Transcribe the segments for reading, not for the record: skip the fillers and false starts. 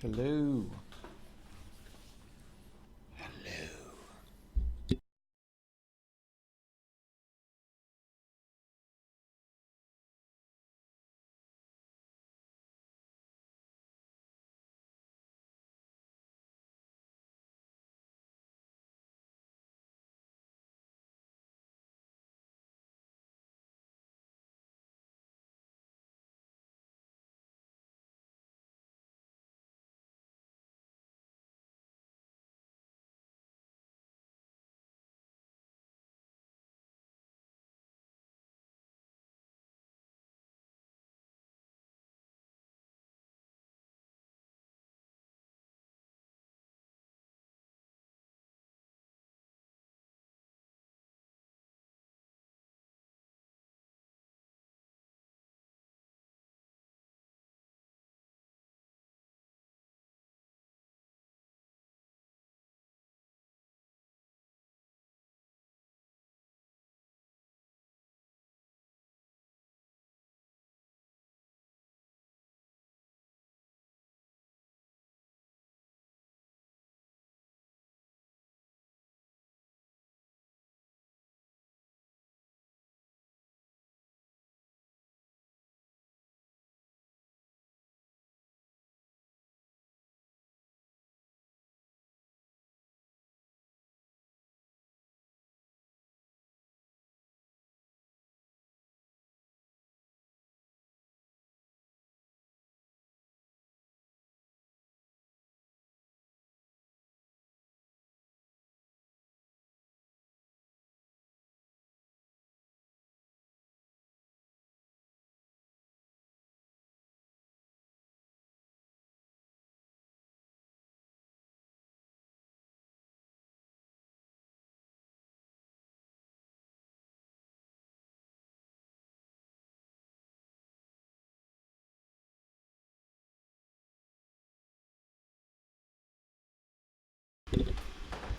Hello. Hello.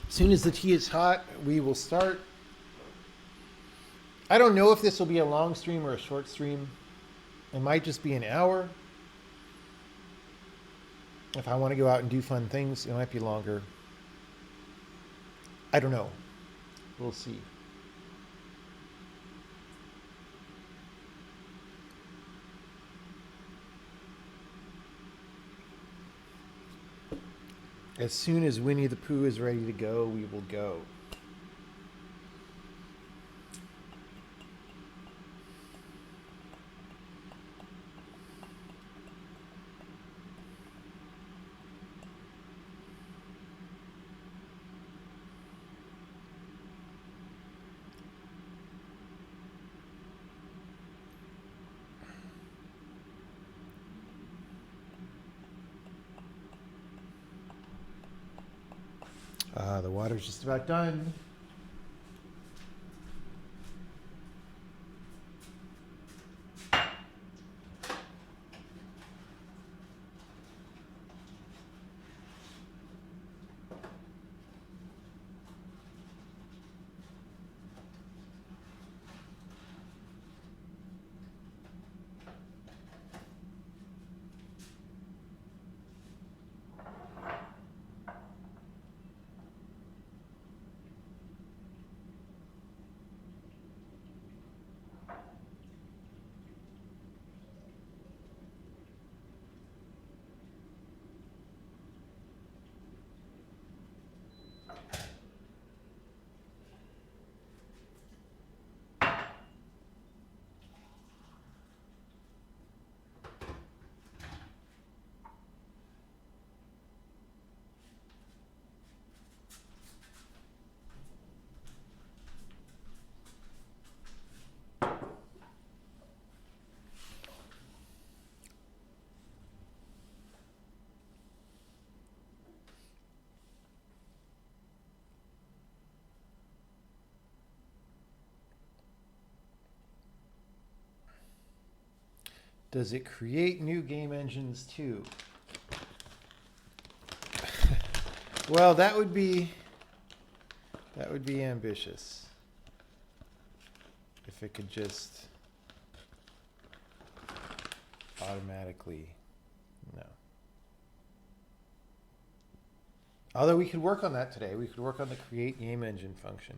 As soon as the tea is hot, we will start. I don't know if this will be a long stream or a short stream. It might just be an hour. If I want to go out and do fun things, it might be longer. I don't know. We'll see. As soon as Winnie the Pooh is ready to go, we will go. The water's just about done. Does it create new game engines too? Well, that would be ambitious. If it could just automatically, no. Although we could work on that today. We could work on the create game engine function.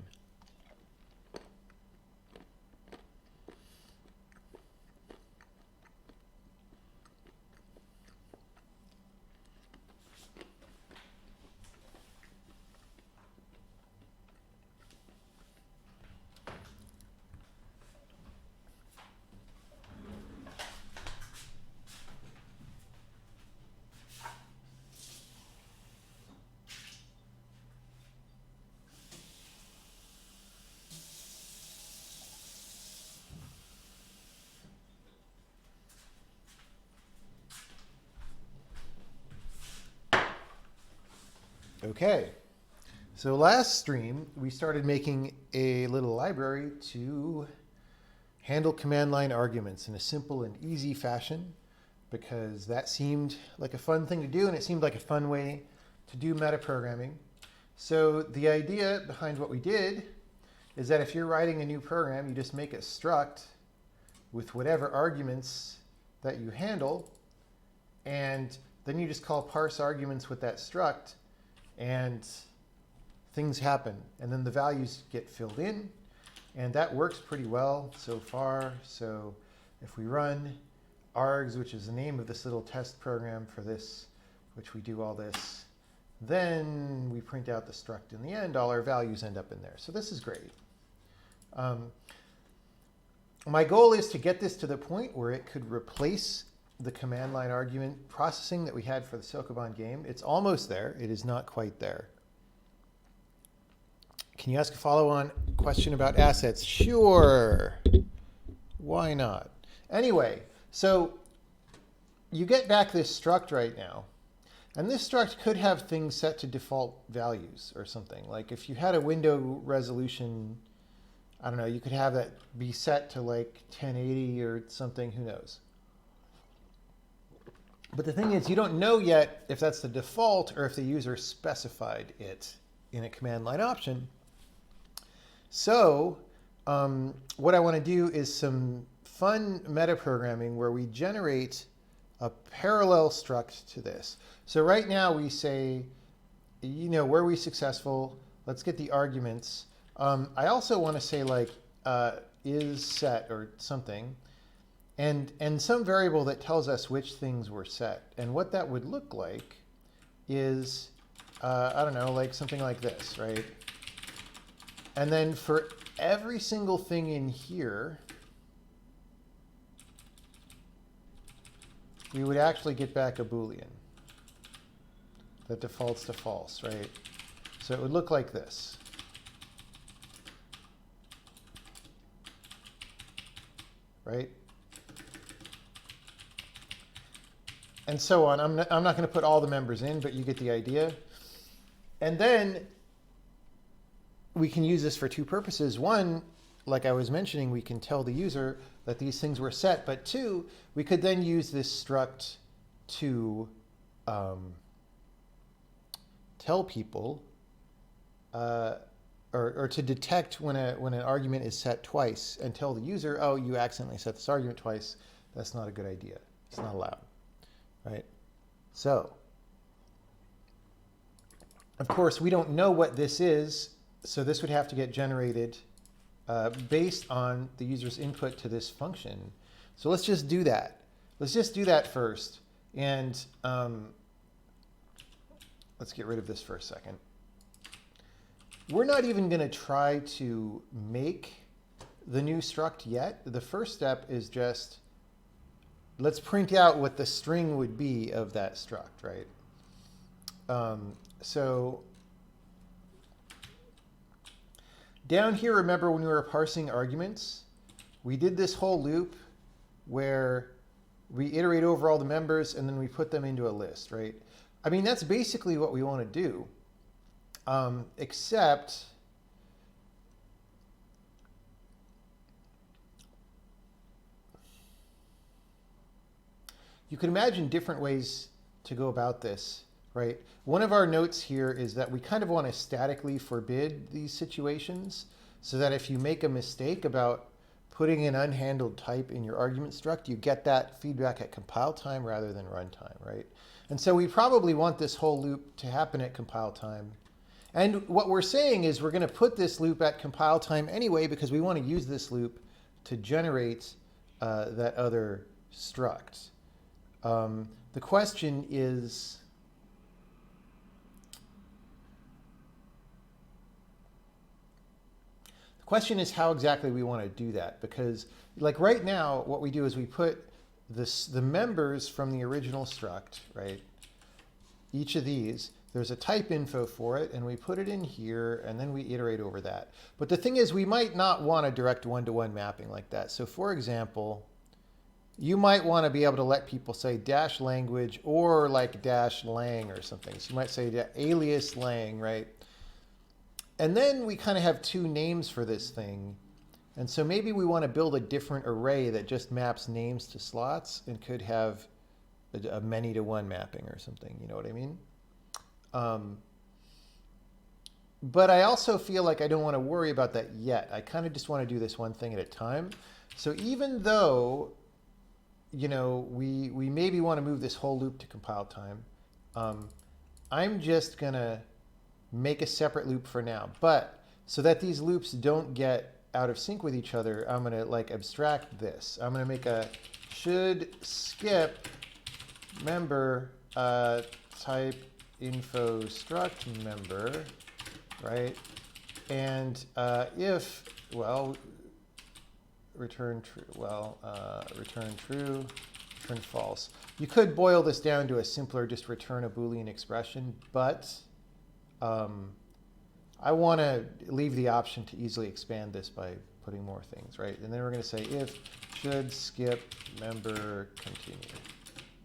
Okay, so last stream we started making a little library to handle command line arguments in a simple and easy fashion, because that seemed like a fun thing to do and it seemed like a fun way to do metaprogramming. So the idea behind what we did is that if you're writing a new program, you just make a struct with whatever arguments that you handle, and then you just call parse arguments with that struct, and things happen, and then the values get filled in, and that works pretty well so far. So if we run args, which is the name of this little test program for this, which we do all this, then we print out the struct in the end, all our values end up in there. So this is great. My goal is to get this to the point where it could replace the command line argument processing that we had for the Sokoban game. It's almost there. It is not quite there. Can you ask a follow-on question about assets? Sure. Why not? Anyway, so you get back this struct right now, and this struct could have things set to default values or something. Like if you had a window resolution, I don't know, you could have that be set to like 1080 or something, who knows. But the thing is, you don't know yet if that's the default or if the user specified it in a command line option. So what I want to do is some fun metaprogramming where we generate a parallel struct to this. So right now we say, were we successful? Let's get the arguments. I also want to say like is set or something. And some variable that tells us which things were set. And what that would look like is, I don't know, like something like this, right? And then for every single thing in here, we would actually get back a Boolean that defaults to false, right? So it would look like this. Right? And so on. I'm not going to put all the members in, but you get the idea. And then we can use this for two purposes. One, like I was mentioning, we can tell the user that these things were set. But two, we could then use this struct to tell people or to detect when an argument is set twice and tell the user, oh, you accidentally set this argument twice. That's not a good idea. It's not allowed. Right? So, of course, we don't know what this is, so this would have to get generated based on the user's input to this function. So let's just do that. Let's just do that first. And let's get rid of this for a second. We're not even going to try to make the new struct yet. The first step is just let's print out what the string would be of that struct, right? So down here, remember when we were parsing arguments, we did this whole loop where we iterate over all the members and then we put them into a list, right? I mean, that's basically what we want to do, except you can imagine different ways to go about this, right? One of our notes here is that we kind of want to statically forbid these situations so that if you make a mistake about putting an unhandled type in your argument struct, you get that feedback at compile time rather than runtime, right? And so we probably want this whole loop to happen at compile time. And what we're saying is we're going to put this loop at compile time anyway because we want to use this loop to generate that other struct. The question is, how exactly we want to do that, because like right now what we do is we put the members from the original struct, right? Each of these, there's a type info for it, and we put it in here, and then we iterate over that. But the thing is, we might not want a direct one-to-one mapping like that. So for example, you might want to be able to let people say dash language or like dash lang or something. So you might say alias lang, right? And then we kind of have two names for this thing. And so maybe we want to build a different array that just maps names to slots and could have a many-to-one mapping or something. You know what I mean? But I also feel like I don't want to worry about that yet. I kind of just want to do this one thing at a time. So even though, you know, we maybe want to move this whole loop to compile time, I'm just going to make a separate loop for now. But so that these loops don't get out of sync with each other, I'm going to like abstract this. I'm going to make a should skip member type info struct member, right? And if, well, return true, well, return true, return false. You could boil this down to a simpler, just return a Boolean expression, but I want to leave the option to easily expand this by putting more things, right? And then we're going to say if should skip member continue,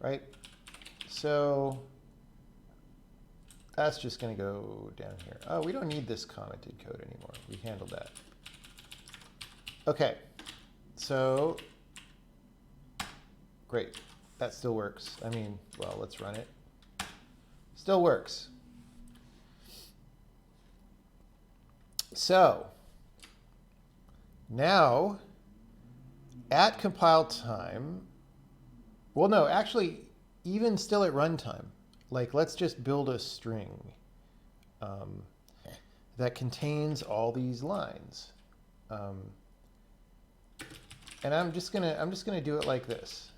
right? So that's just going to go down here. Oh, we don't need this commented code anymore. We handled that. Okay, so great. That still works. I mean, well, let's run it. Still works. So now at compile time, well, no, actually, even still at runtime, like let's just build a string that contains all these lines. And I'm just gonna do it like this.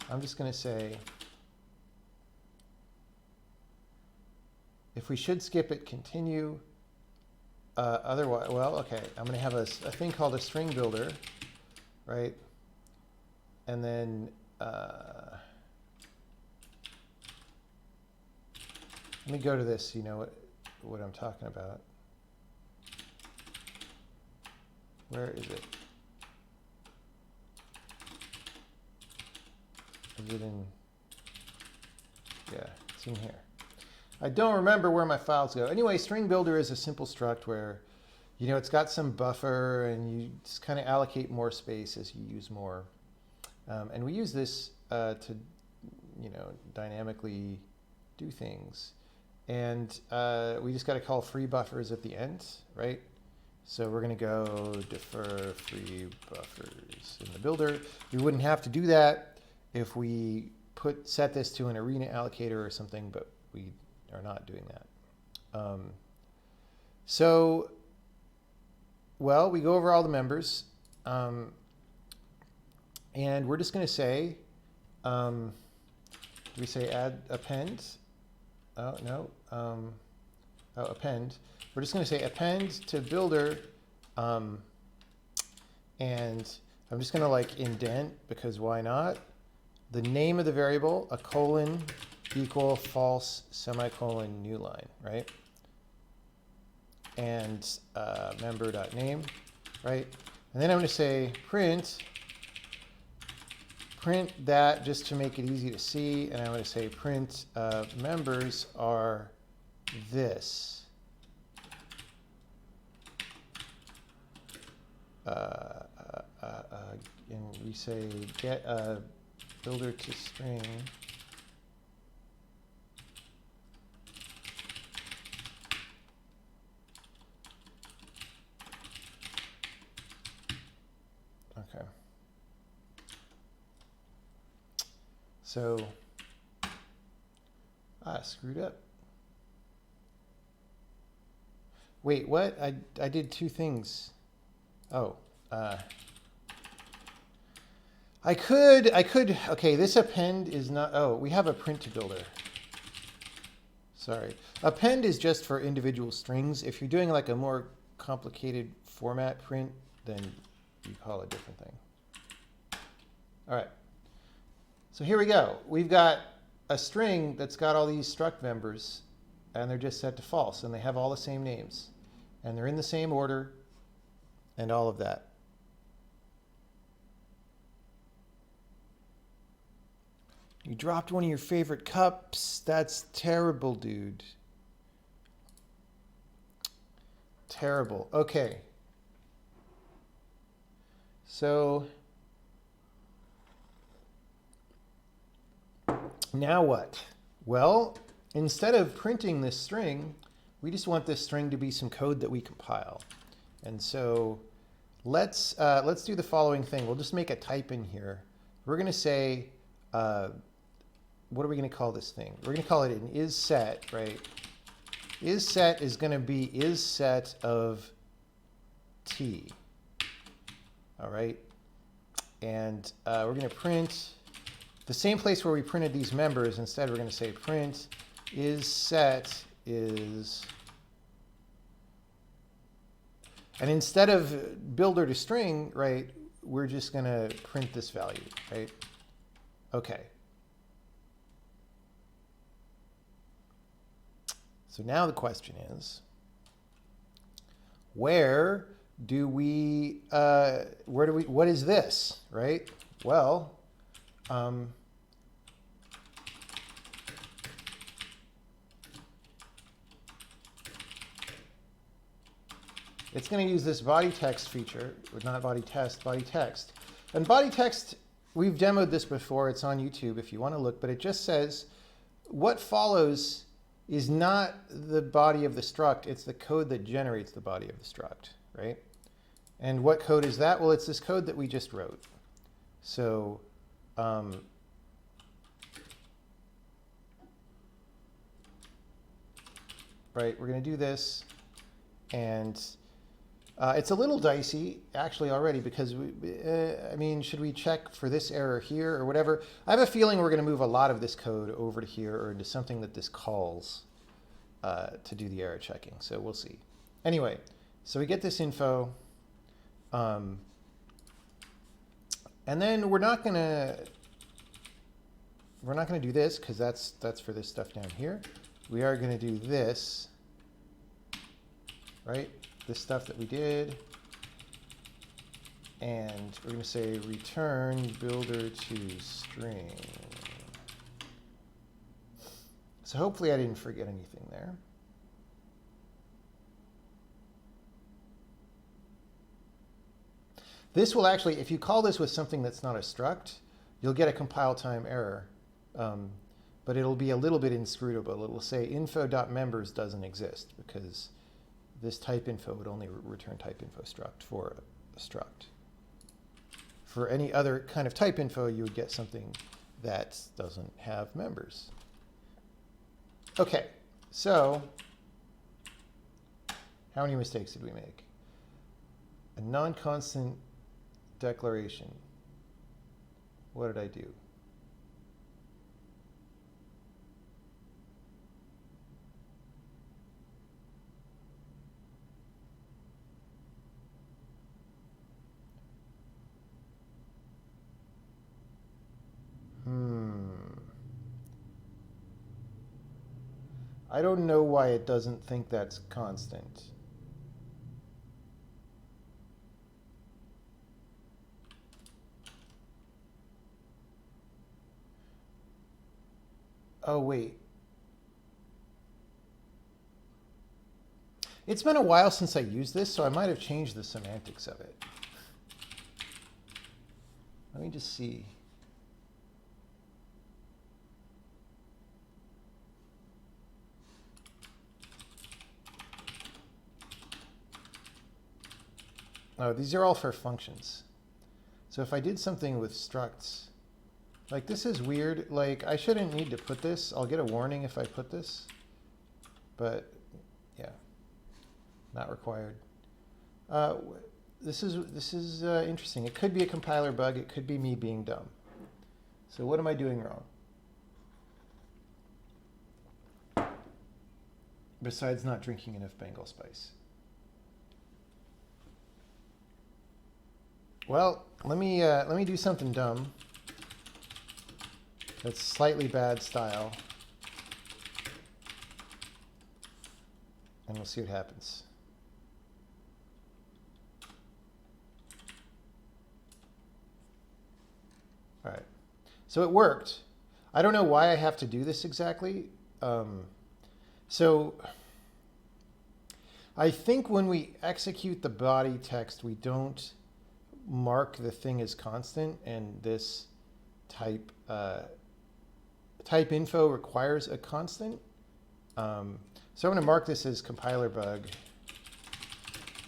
I'm just gonna say, if we should skip it, continue. Otherwise, well, okay, I'm going to have a thing called a string builder, right? And then let me go to this, you know what I'm talking about. Where is it? Is it in? Yeah, it's in here. I don't remember where my files go. Anyway, string builder is a simple struct where, you know, it's got some buffer and you just kind of allocate more space as you use more. And we use this to, you know, dynamically do things. And we just got to call free buffers at the end, right? So we're going to go defer free buffers in the builder. We wouldn't have to do that if we set this to an arena allocator or something, but we are not doing that. So, well, we go over all the members, and we're just going to say, do we say add append? Oh, no. Oh, append. We're just going to say append to builder, and I'm just going to like indent, because why not? The name of the variable, a colon, equal false semicolon new line, right? And member.name, right? And then I'm going to say print that just to make it easy to see. And I'm going to say print members are this. And we say get a builder to string. Okay. So Screwed up. Wait, what? I did two things. Oh, I could, okay, this append is not, oh, we have a print builder. Sorry. Append is just for individual strings. If you're doing like a more complicated format print, then you call it a different thing. All right. So here we go. We've got a string that's got all these struct members, and they're just set to false, and they have all the same names, and they're in the same order, and all of that. You dropped one of your favorite cups. That's terrible, dude. Terrible. Okay. So now what? Well, instead of printing this string, we just want this string to be some code that we compile. And so let's do the following thing. We'll just make a type in here. We're going to say, what are we going to call this thing? We're going to call it an isSet, right? IsSet is going to be isSet of t. All right. And we're going to print the same place where we printed these members. Instead, we're going to say print isSet is, and instead of builder to string, right, we're just going to print this value, right? Okay. So now the question is, what is this, right? Well, it's going to use this body text feature, or not body test, body text. And body text, we've demoed this before. It's on YouTube if you want to look, but it just says what follows is not the body of the struct, it's the code that generates the body of the struct, right? And what code is that? Well, it's this code that we just wrote. So, right, we're going to do this, and it's a little dicey, actually, already, because, I mean, should we check for this error here or whatever? I have a feeling we're going to move a lot of this code over to here or into something that this calls to do the error checking. So we'll see. Anyway, so we get this info. And then we're not going to do this because that's for this stuff down here. We are going to do this, right? This stuff that we did, and we're going to say return builder to string. So hopefully I didn't forget anything there. This will actually, if you call this with something that's not a struct, you'll get a compile time error, but it'll be a little bit inscrutable. It'll say info.members doesn't exist because this type info would only return type info struct for a struct. For any other kind of type info, you would get something that doesn't have members. Okay, so how many mistakes did we make? A non-constant declaration. What did I do? I don't know why it doesn't think that's constant. Oh, wait. It's been a while since I used this, so I might have changed the semantics of it. Let me just see. Oh, these are all for functions. So if I did something with structs, Like, this is weird. Like, I shouldn't need to put this. I'll get a warning if I put this. But, yeah, not required. This is interesting. It could be a compiler bug. It could be me being dumb. So what am I doing wrong? Besides not drinking enough Bengal spice. Well, let me do something dumb. That's slightly bad style. And we'll see what happens. All right. So it worked. I don't know why I have to do this exactly. So I think when we execute the body text, we don't mark the thing as constant, and this type info requires a constant. So I'm going to mark this as compiler bug.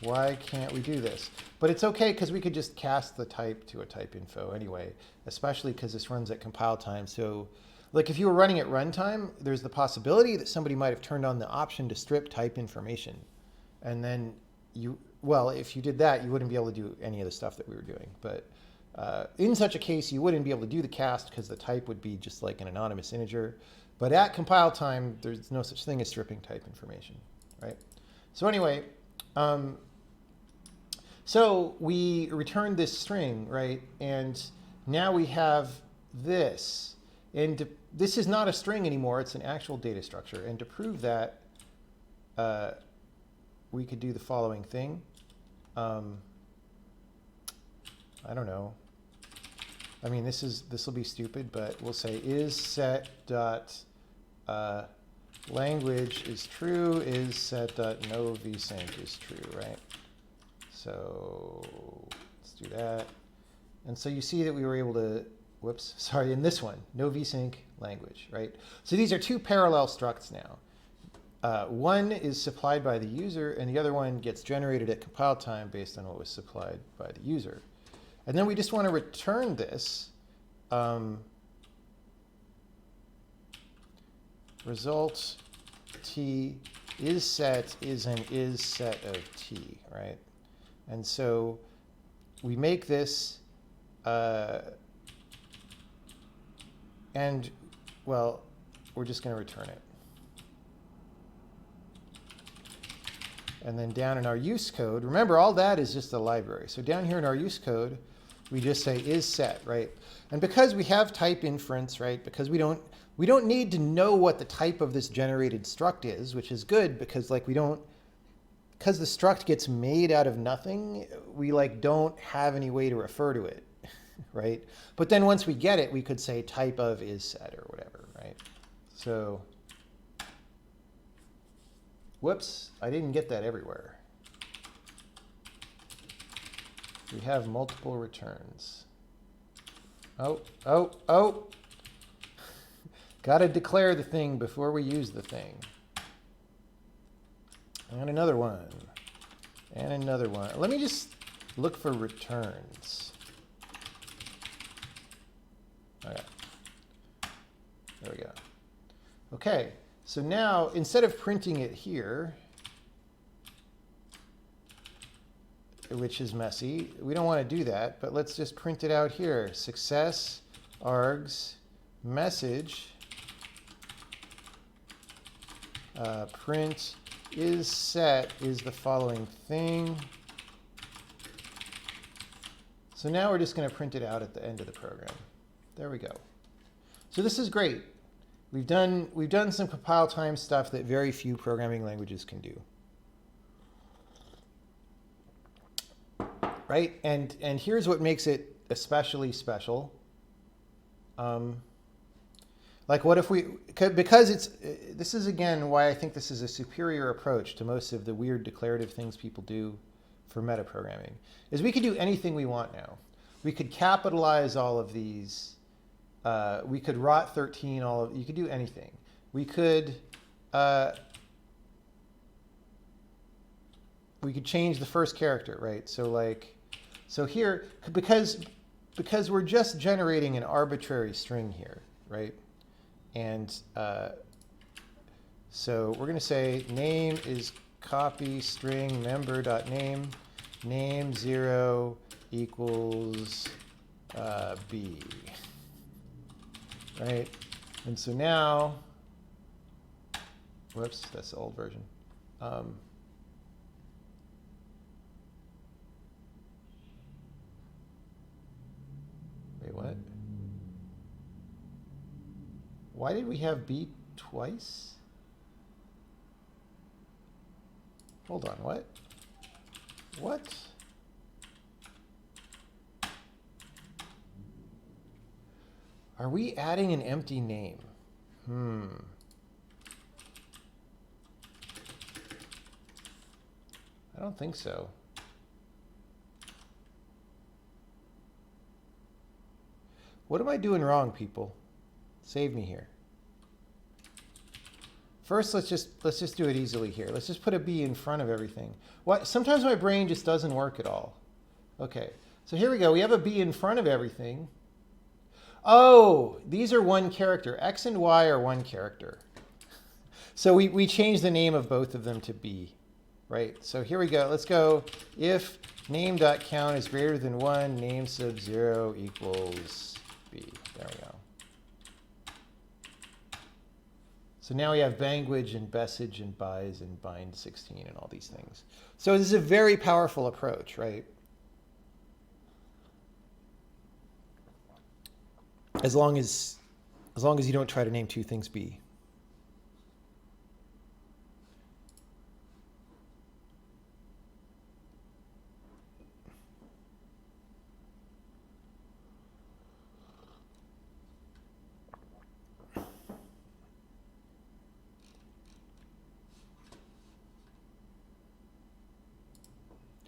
Why can't we do this? But it's okay because we could just cast the type to a type info anyway, especially because this runs at compile time. So like if you were running at runtime, there's the possibility that somebody might have turned on the option to strip type information. And then well, if you did that, you wouldn't be able to do any of the stuff that we were doing. But in such a case, you wouldn't be able to do the cast because the type would be just like an anonymous integer. But at compile time, there's no such thing as stripping type information, right? So anyway, so we returned this string, right? And now we have this. And this is not a string anymore. It's an actual data structure. And to prove that, we could do the following thing. I don't know. I mean, this will be stupid, but we'll say is set dot language is true, is set dot no vsync is true, right? So let's do that. And so you see that we were able to, whoops, sorry, in this one, no vsync language, right? So these are two parallel structs now. One is supplied by the user, and the other one gets generated at compile time based on what was supplied by the user. And then we just want to return this result t is set is an is set of t, right? And so we make this, and well, we're just going to return it. And then down in our use code, remember all that is just a library. So down here in our use code, we just say is set, right? And because we have type inference, right? Because we don't need to know what the type of this generated struct is, which is good because like because the struct gets made out of nothing, we like don't have any way to refer to it, right? But then once we get it, we could say type of is set or whatever, right? So, whoops, I didn't get that everywhere. We have multiple returns. Oh. Got to declare the thing before we use the thing. And another one. And another one. Let me just look for returns. Okay. There we go. Okay. So now, instead of printing it here, which is messy, we don't want to do that, but let's just print it out here. Success, args, message, print is set is the following thing. So now we're just going to print it out at the end of the program. There we go. So this is great. We've done some compile time stuff that very few programming languages can do. Right? And here's what makes it especially special. Like what if because this is again why I think this is a superior approach to most of the weird declarative things people do for metaprogramming, is we could do anything we want now. We could capitalize all of these. We could rot 13 you could do anything. We could change the first character, right? So here, because because we're just generating an arbitrary string here, right? And so we're going to say name is copy string member.name, name 0 equals B, right? And so now, whoops, that's the old version. Wait, what? Why did we have B twice? Hold on, what? What? Are we adding an empty name? I don't think so. What am I doing wrong, people? Save me here. First, let's just do it easily here. Let's just put a B in front of everything. What? Sometimes my brain just doesn't work at all. Okay, so here we go. We have a B in front of everything. Oh, these are one character. X and Y are one character. So we changed the name of both of them to B, right? So here we go. Let's go if name.count is greater than 1, name sub 0 equals B. There we go. So now we have language and message and buys and bind 16 and all these things. So this is a very powerful approach, right? As long as you don't try to name two things B.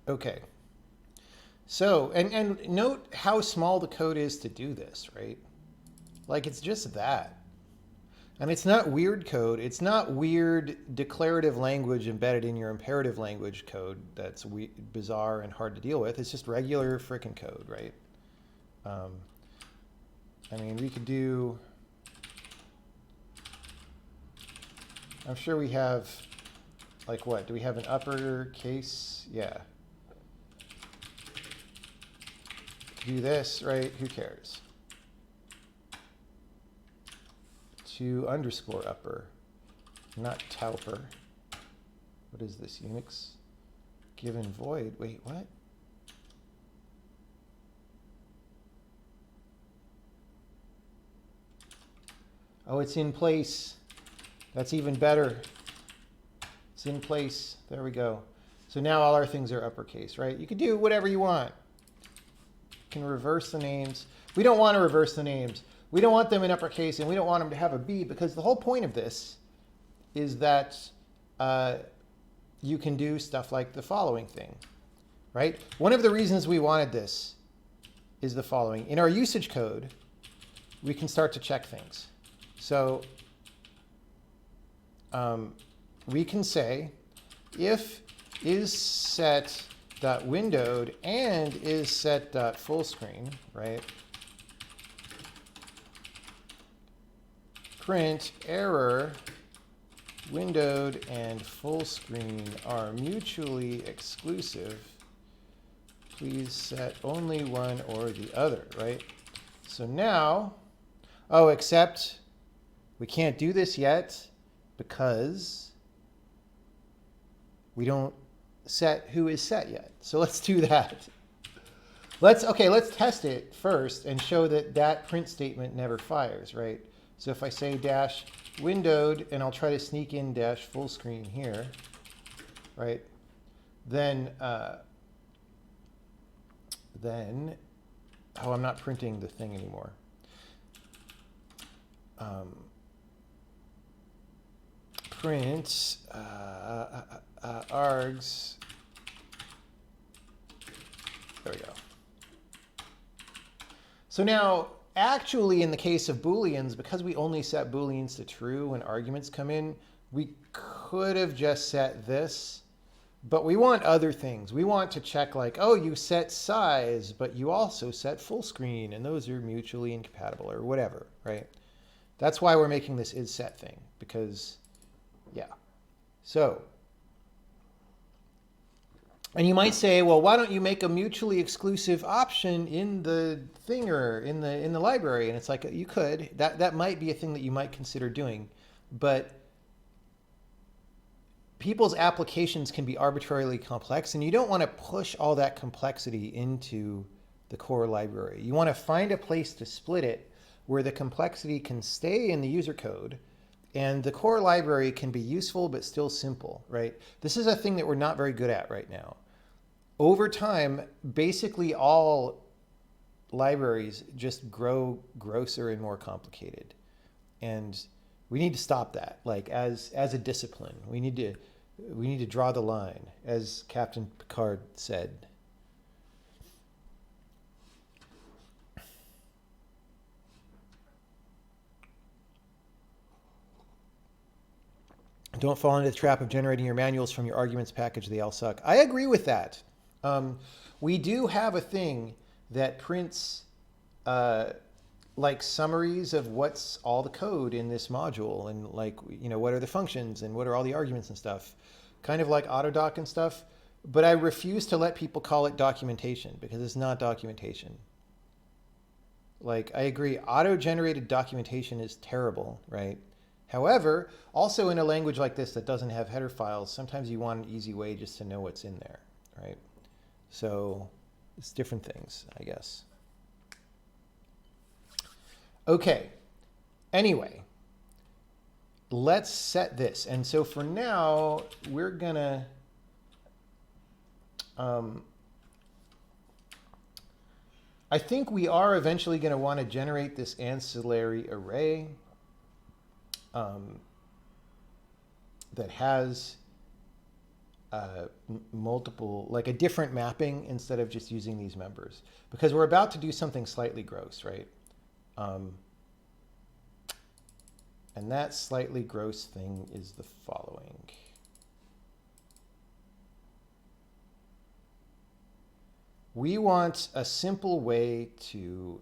Okay. So, and note how small the code is to do this, right? Like it's just that. And it's not weird code. It's not weird declarative language embedded in your imperative language code that's bizarre and hard to deal with. It's just regular frickin' code, right? I mean, we could do... I'm sure we have, like what? Do we have an uppercase? Yeah. Do this, right? Who cares? To underscore upper, not tauper. What is this, Unix? Given void, wait, what? Oh, it's in place. That's even better. It's in place, there we go. So now all our things are uppercase, right? You can do whatever you want. You can reverse the names. We don't want to reverse the names. We don't want them in uppercase, and we don't want them to have a B, because the whole point of this is that you can do stuff like the following thing, right? One of the reasons we wanted this is the following. In our usage code, we can start to check things. So we can say if isSet.windowed and isSet.fullscreen, right? Print error windowed and full screen are mutually exclusive. Please set only one or the other, right? So now, oh, except we can't do this yet because we don't set who is set yet. So let's do that. Let's test it first and show that that print statement never fires, right? So if I say dash windowed, and I'll try to sneak in dash full screen here, right? Then, oh, I'm not printing the thing anymore. Print args. There we go. So now, actually, in the case of Booleans, because we only set Booleans to true when arguments come in, we could have just set this, But we want other things. We want to check like, oh, you set size, but you also set full screen, and those are mutually incompatible or whatever, right? That's why we're making this isSet thing, because, yeah. So, and you might say, well, why don't you make a mutually exclusive option in the thinger, in the library? And it's like, you could. That might be a thing that you might consider doing, but people's applications can be arbitrarily complex, and you don't want to push all that complexity into the core library. You want to find a place to split it where the complexity can stay in the user code and the core library can be useful but still simple, right? This is a thing that we're not very good at right now. Over time, basically all libraries just grow grosser and more complicated. And we need to stop that. Like as a discipline, we need to draw the line, as Captain Picard said. Don't fall into the trap of generating your manuals from your arguments package. They all suck. I agree with that. We do have a thing that prints like summaries of what's all the code in this module, and like, you know, what are the functions and what are all the arguments and stuff, kind of like Autodoc and stuff. But I refuse to let people call it documentation because it's not documentation. Like, I agree, auto-generated documentation is terrible, right? However, also in a language like this that doesn't have header files, sometimes you want an easy way just to know what's in there, right? So it's different things, I guess. Okay, anyway, let's set this. And so for now, we're gonna, I think we are eventually gonna wanna generate this ancillary array that has multiple, like a different mapping instead of just using these members, because we're about to do something slightly gross, right? And that slightly gross thing is the following. We want a simple way to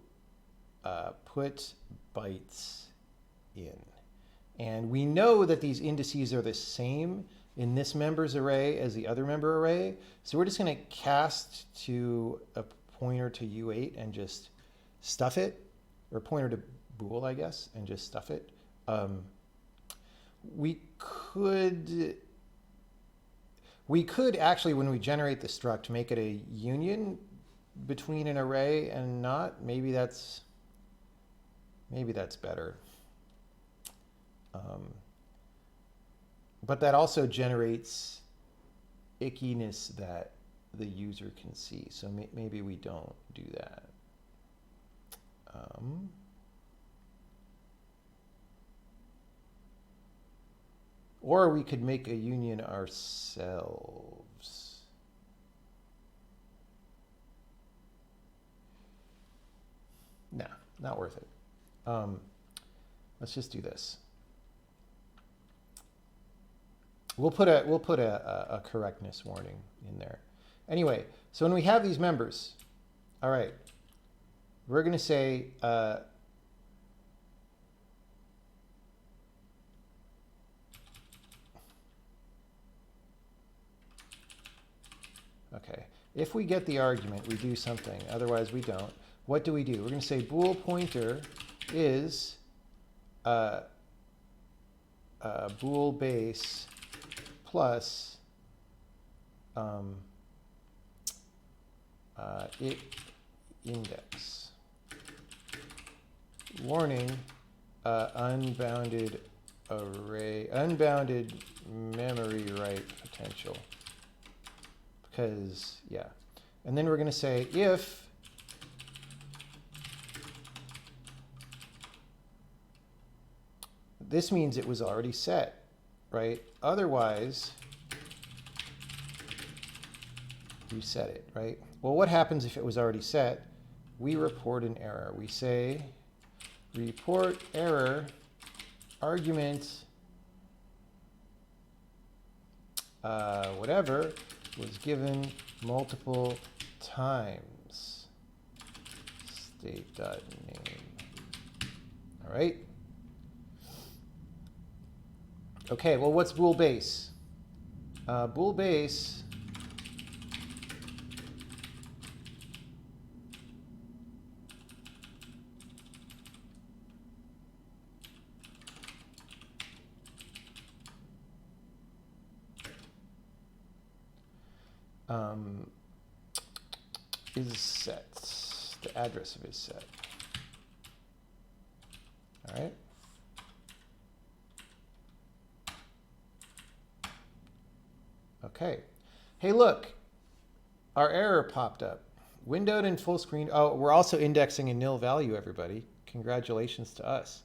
put bytes in. And we know that these indices are the same in this members array as the other member array. So we're just going to cast to a pointer to U8 and just stuff it, or pointer to bool, I guess, and just stuff it. We could actually, when we generate the struct, make it a union between an array and not. Maybe that's better. But that also generates ickiness that the user can see. So maybe we don't do that. Or we could make a union ourselves. Nah, not worth it. Let's just do this. We'll put a correctness warning in there. Anyway, so when we have these members, all right, we're going to say okay, if we get the argument, we do something. Otherwise, we don't. What do? We're going to say bool pointer is bool base plus it index. Warning, unbounded array, unbounded memory write potential. Because, yeah. And then we're going to say if this means it was already set, right? Otherwise, you set it, right? Well, what happens if it was already set? We report an error. We say report error argument whatever was given multiple times. State.name. All right. Okay, well, what's bool base? Bool base is set, the address of is set. All right. Okay. Hey, look, our error popped up. Windowed and full screen. Oh, we're also indexing a nil value, everybody. Congratulations to us.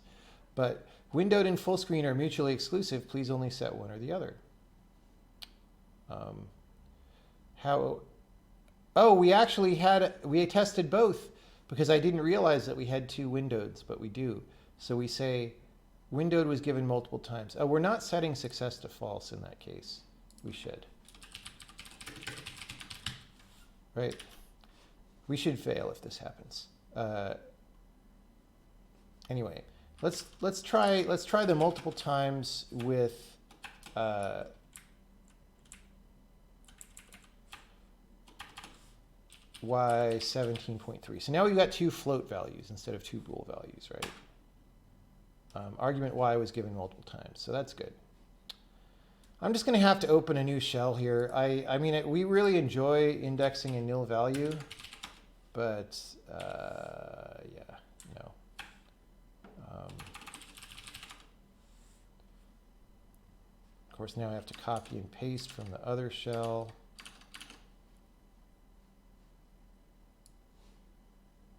But windowed and full screen are mutually exclusive. Please only set one or the other. Oh, we actually we tested both because I didn't realize that we had two windoweds, but we do. So we say windowed was given multiple times. Oh, we're not setting success to false in that case. We should. Right? We should fail if this happens. Anyway, let's try the multiple times with y 17.3. So now we've got two float values instead of two bool values, right? Argument y was given multiple times, so that's good. I'm just going to have to open a new shell here. I mean, we really enjoy indexing a nil value, but yeah, no. Of course, now I have to copy and paste from the other shell.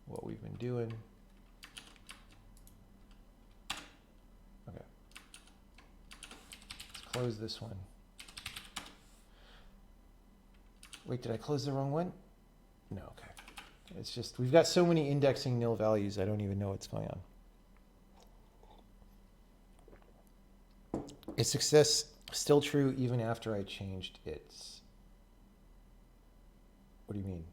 What we've been doing. Okay. Let's close this one. Wait, did I close the wrong one? No, okay. It's just, we've got so many indexing nil values, I don't even know what's going on. Is success still true even after I changed its? What do you mean?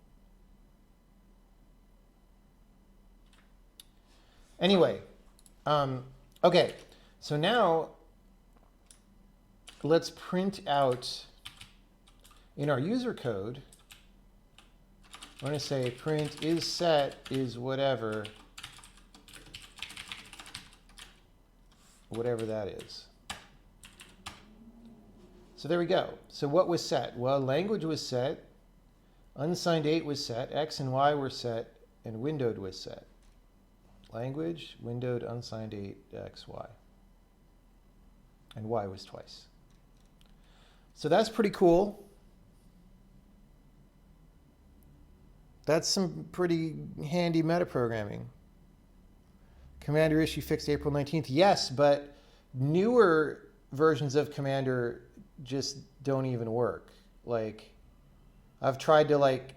Anyway, okay, so now let's print out in our user code. I'm going to say print is set is whatever that is. So there we go. So what was set? Well, language was set, unsigned 8 was set, x and y were set, and windowed was set. Language, windowed, unsigned 8, x, y. And y was twice. So that's pretty cool. That's some pretty handy metaprogramming. Commander issue fixed April 19th. Yes, but newer versions of Commander just don't even work. Like, I've tried to like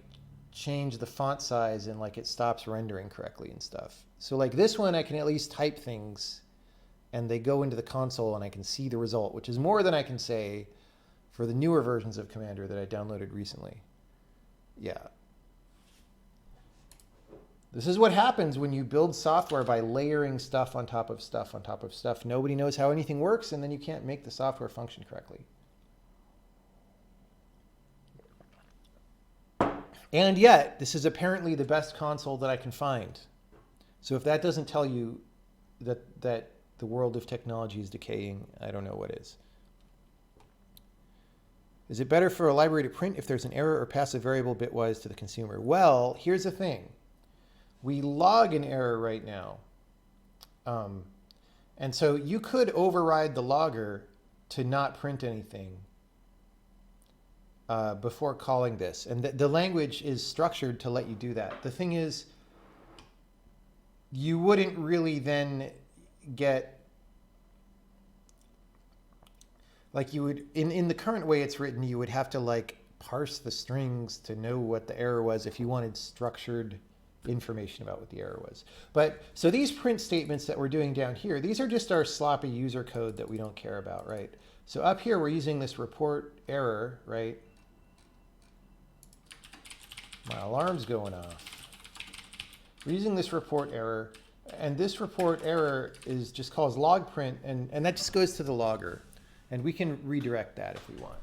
change the font size and like it stops rendering correctly and stuff. So like this one, I can at least type things and they go into the console and I can see the result, which is more than I can say for the newer versions of Commander that I downloaded recently. Yeah. This is what happens when you build software by layering stuff on top of stuff on top of stuff. Nobody knows how anything works, and then you can't make the software function correctly. And yet, this is apparently the best console that I can find. So if that doesn't tell you that the world of technology is decaying, I don't know what is. Is it better for a library to print if there's an error or pass a variable bitwise to the consumer? Well, here's the thing. We log an error right now. And so you could override the logger to not print anything before calling this. And the language is structured to let you do that. The thing is, you wouldn't really then get, like you would, in the current way it's written, you would have to like parse the strings to know what the error was if you wanted structured information about what the error was. But so these print statements that we're doing down here, these are just our sloppy user code that we don't care about, right? So up here, we're using this report error, right? My alarm's going off. We're using this report error, and this report error is just calls log print, and that just goes to the logger. And we can redirect that if we want.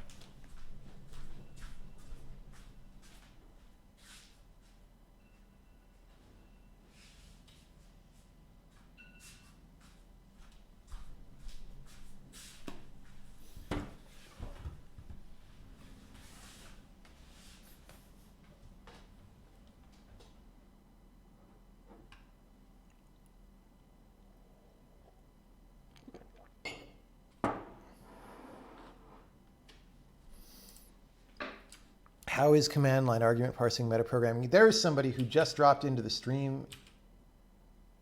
How is command line argument parsing metaprogramming? There's somebody who just dropped into the stream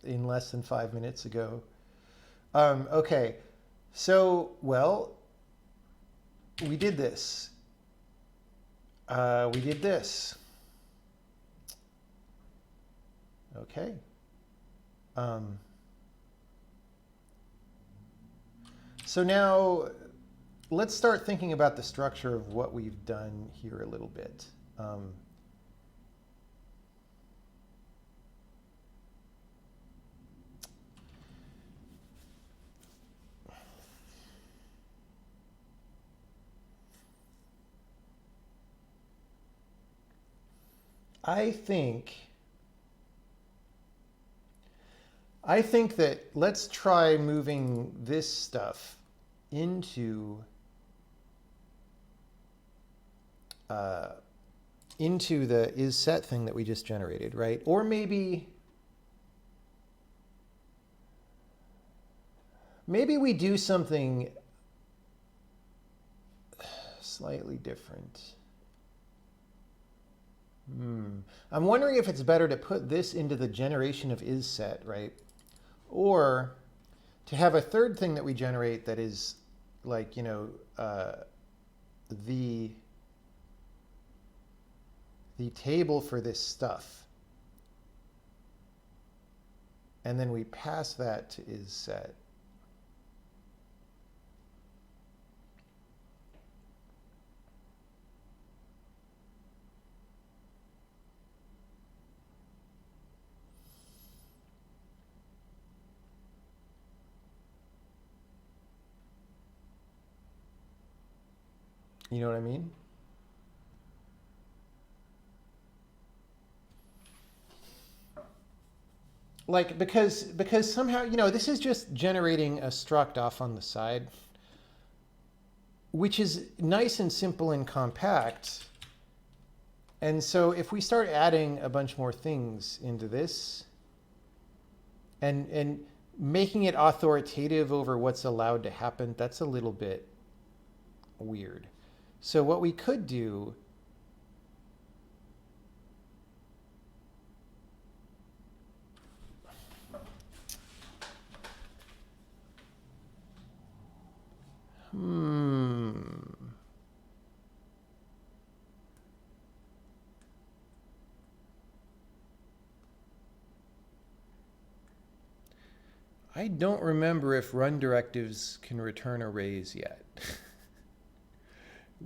in less than 5 minutes ago. Okay, so, well, we did this. We did this. Okay. So now, let's start thinking about the structure of what we've done here a little bit. I think that let's try moving this stuff into the isSet thing that we just generated, right? Or maybe we do something slightly different. I'm wondering if it's better to put this into the generation of isSet, right? Or to have a third thing that we generate that is like, you know, the table for this stuff. And then we pass that to isSet. You know what I mean? Like, because somehow, you know, this is just generating a struct off on the side, which is nice and simple and compact. And so if we start adding a bunch more things into this and making it authoritative over what's allowed to happen, that's a little bit weird. So what we could do I don't remember if run directives can return arrays yet,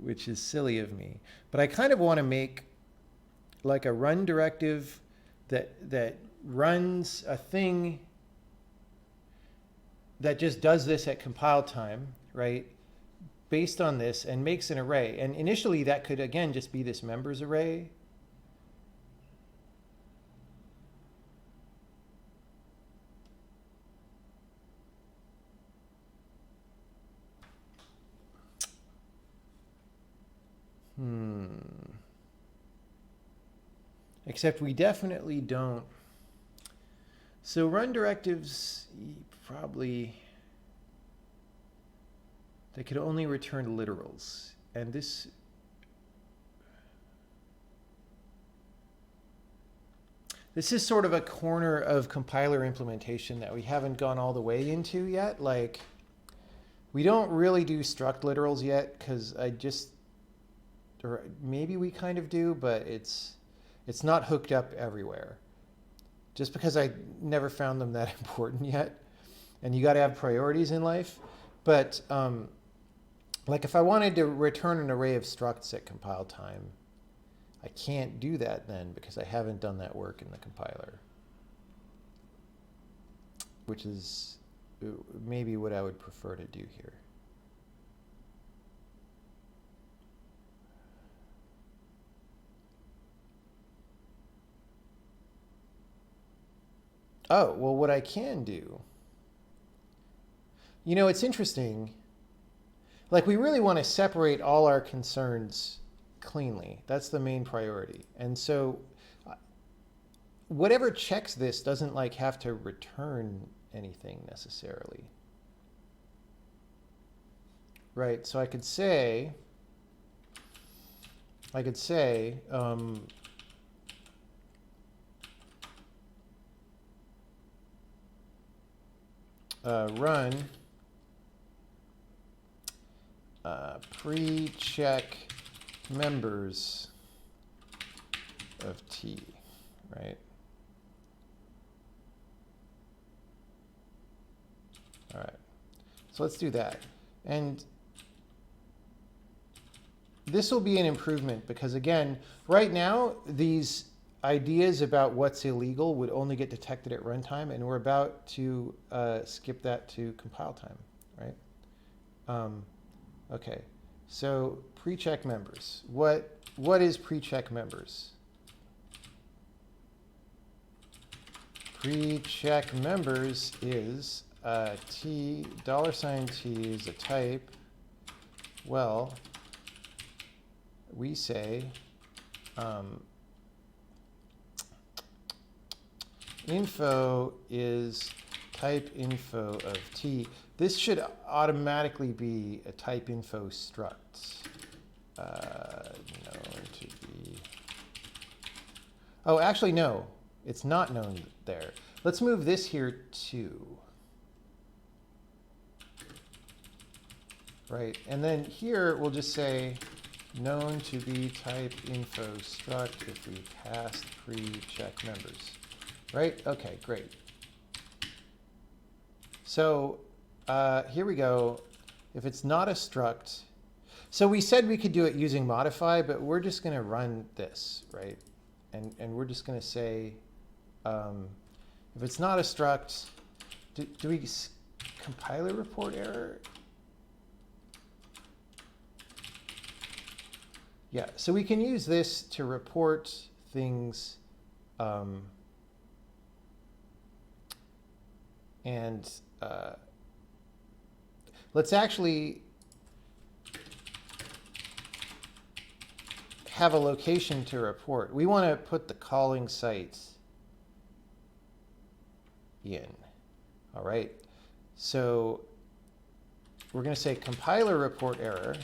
which is silly of me. But I kind of want to make like a run directive that runs a thing that just does this at compile time, right? Based on this and makes an array. And initially that could, again, just be this members array. Except we definitely don't. So run directives probably, they could only return literals. And this, this is sort of a corner of compiler implementation that we haven't gone all the way into yet. Like, we don't really do struct literals yet because or maybe we kind of do, but it's not hooked up everywhere. Just because I never found them that important yet. And you got to have priorities in life. But Like if I wanted to return an array of structs at compile time, I can't do that then because I haven't done that work in the compiler, which is maybe what I would prefer to do here. Oh, well, what I can do, you know, it's interesting. Like we really want to separate all our concerns cleanly. That's the main priority. And so whatever checks this doesn't like have to return anything necessarily. Right, so I could say run pre-check members of T, right? All right, so let's do that. And this will be an improvement because, again, right now, these ideas about what's illegal would only get detected at runtime, and we're about to skip that to compile time, right? Okay, so pre-check members. What is pre-check members? Pre-check members is T, $T is a type. Well, we say info is type info of T. This should automatically be a type info struct. Known to be. Oh, actually, no, it's not known there. Let's move this here too. Right, and then here we'll just say known to be type info struct if we passed pre-check members. Right? Okay, great. So here we go. If it's not a struct, so we said we could do it using modify, but we're just going to run this, right? And we're just going to say, if it's not a struct, do we compiler report error? Yeah, so we can use this to report things and let's actually have a location to report. We want to put the calling site in. All right, so we're going to say compiler report error.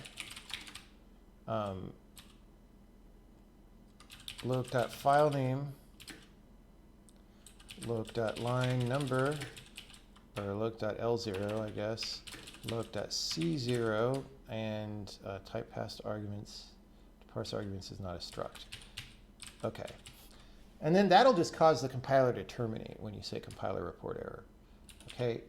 Loc.filename, loc.line number, or loc.l0, I guess, loc.c0, and type passed arguments. To parse arguments is not a struct. Okay. And then that'll just cause the compiler to terminate when you say compiler report error. Okay.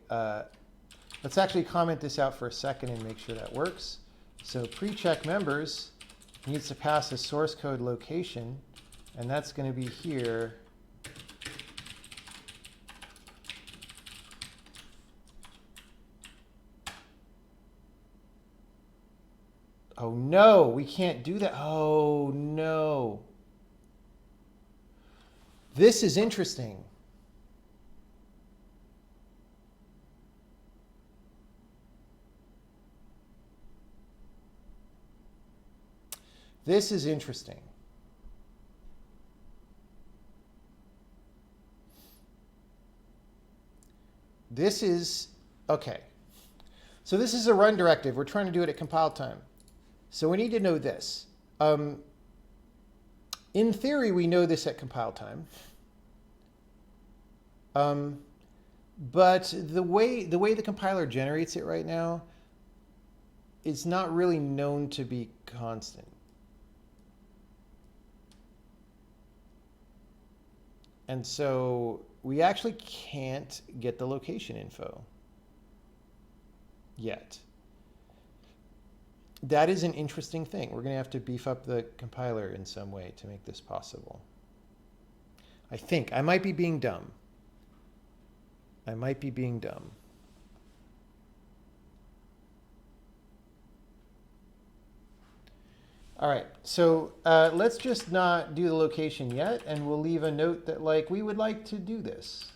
Let's actually comment this out for a second and make sure that works. So pre-check members needs to pass a source code location, and that's going to be here. Oh no, we can't do that. Oh no. This is interesting. This is interesting. This is, okay. So this is a run directive. We're trying to do it at compile time. So we need to know this. In theory, we know this at compile time. But the way the compiler generates it right now, it's not really known to be constant. And so we actually can't get the location info yet. that is an interesting thing. We're going to have to beef up the compiler in some way to make this possible. I think. I might be being dumb. I might be being dumb. All right, so let's just not do the location yet, and we'll leave a note that, like, we would like to do this.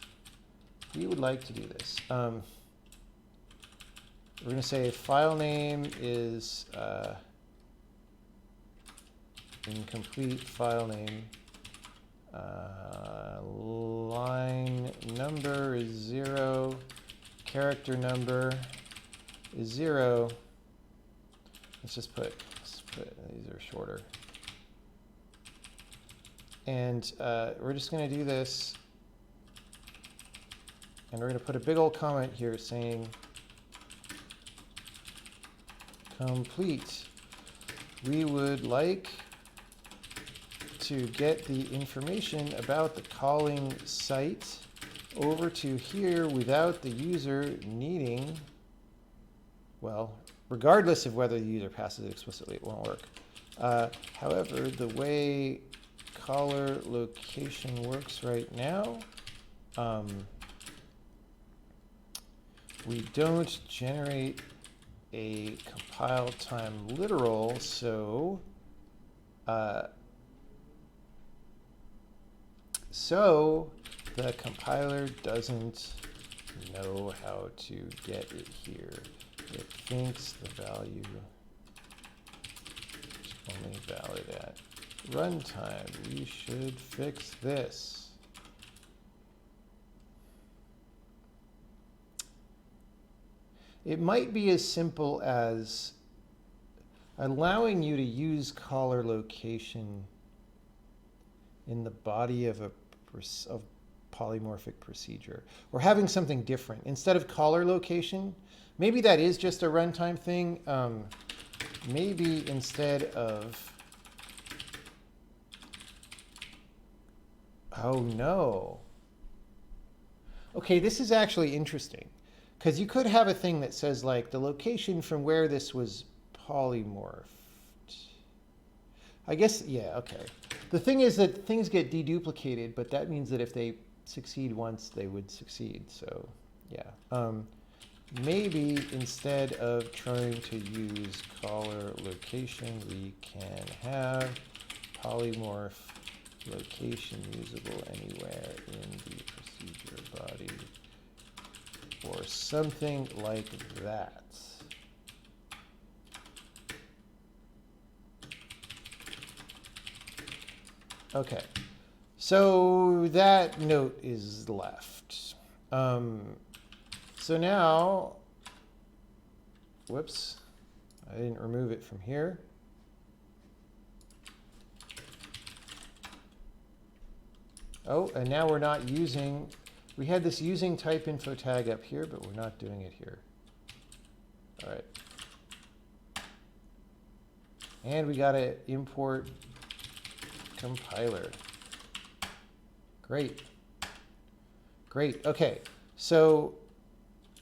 We would like to do this. We're going to say file name is incomplete file name. Line number is 0. Character number is 0. Let's put these are shorter. And we're just going to do this. And we're going to put a big old comment here saying complete. We would like to get the information about the calling site over to here without the user needing, well, regardless of whether the user passes it explicitly, it won't work. However, the way caller location works right now, we don't generate a compile time literal, so the compiler doesn't know how to get it here. It thinks the value is only valid at runtime. We should fix this. It might be as simple as allowing you to use caller location in the body of a polymorphic procedure, or having something different. Instead of caller location, maybe that is just a runtime thing. Maybe instead of, oh no. Okay, this is actually interesting. Because you could have a thing that says, like, the location from where this was polymorphed. I guess, yeah, okay. The thing is that things get deduplicated, but that means that if they succeed once, they would succeed. So, yeah. Maybe instead of trying to use caller location, we can have polymorph location usable anywhere in the procedure body, or something like that. Okay, so that note is left. So now, whoops, I didn't remove it from here. Oh, and now we're not using, we had this using type info tag up here, but we're not doing it here. All right. And we got to import compiler. Great. Great. Okay. So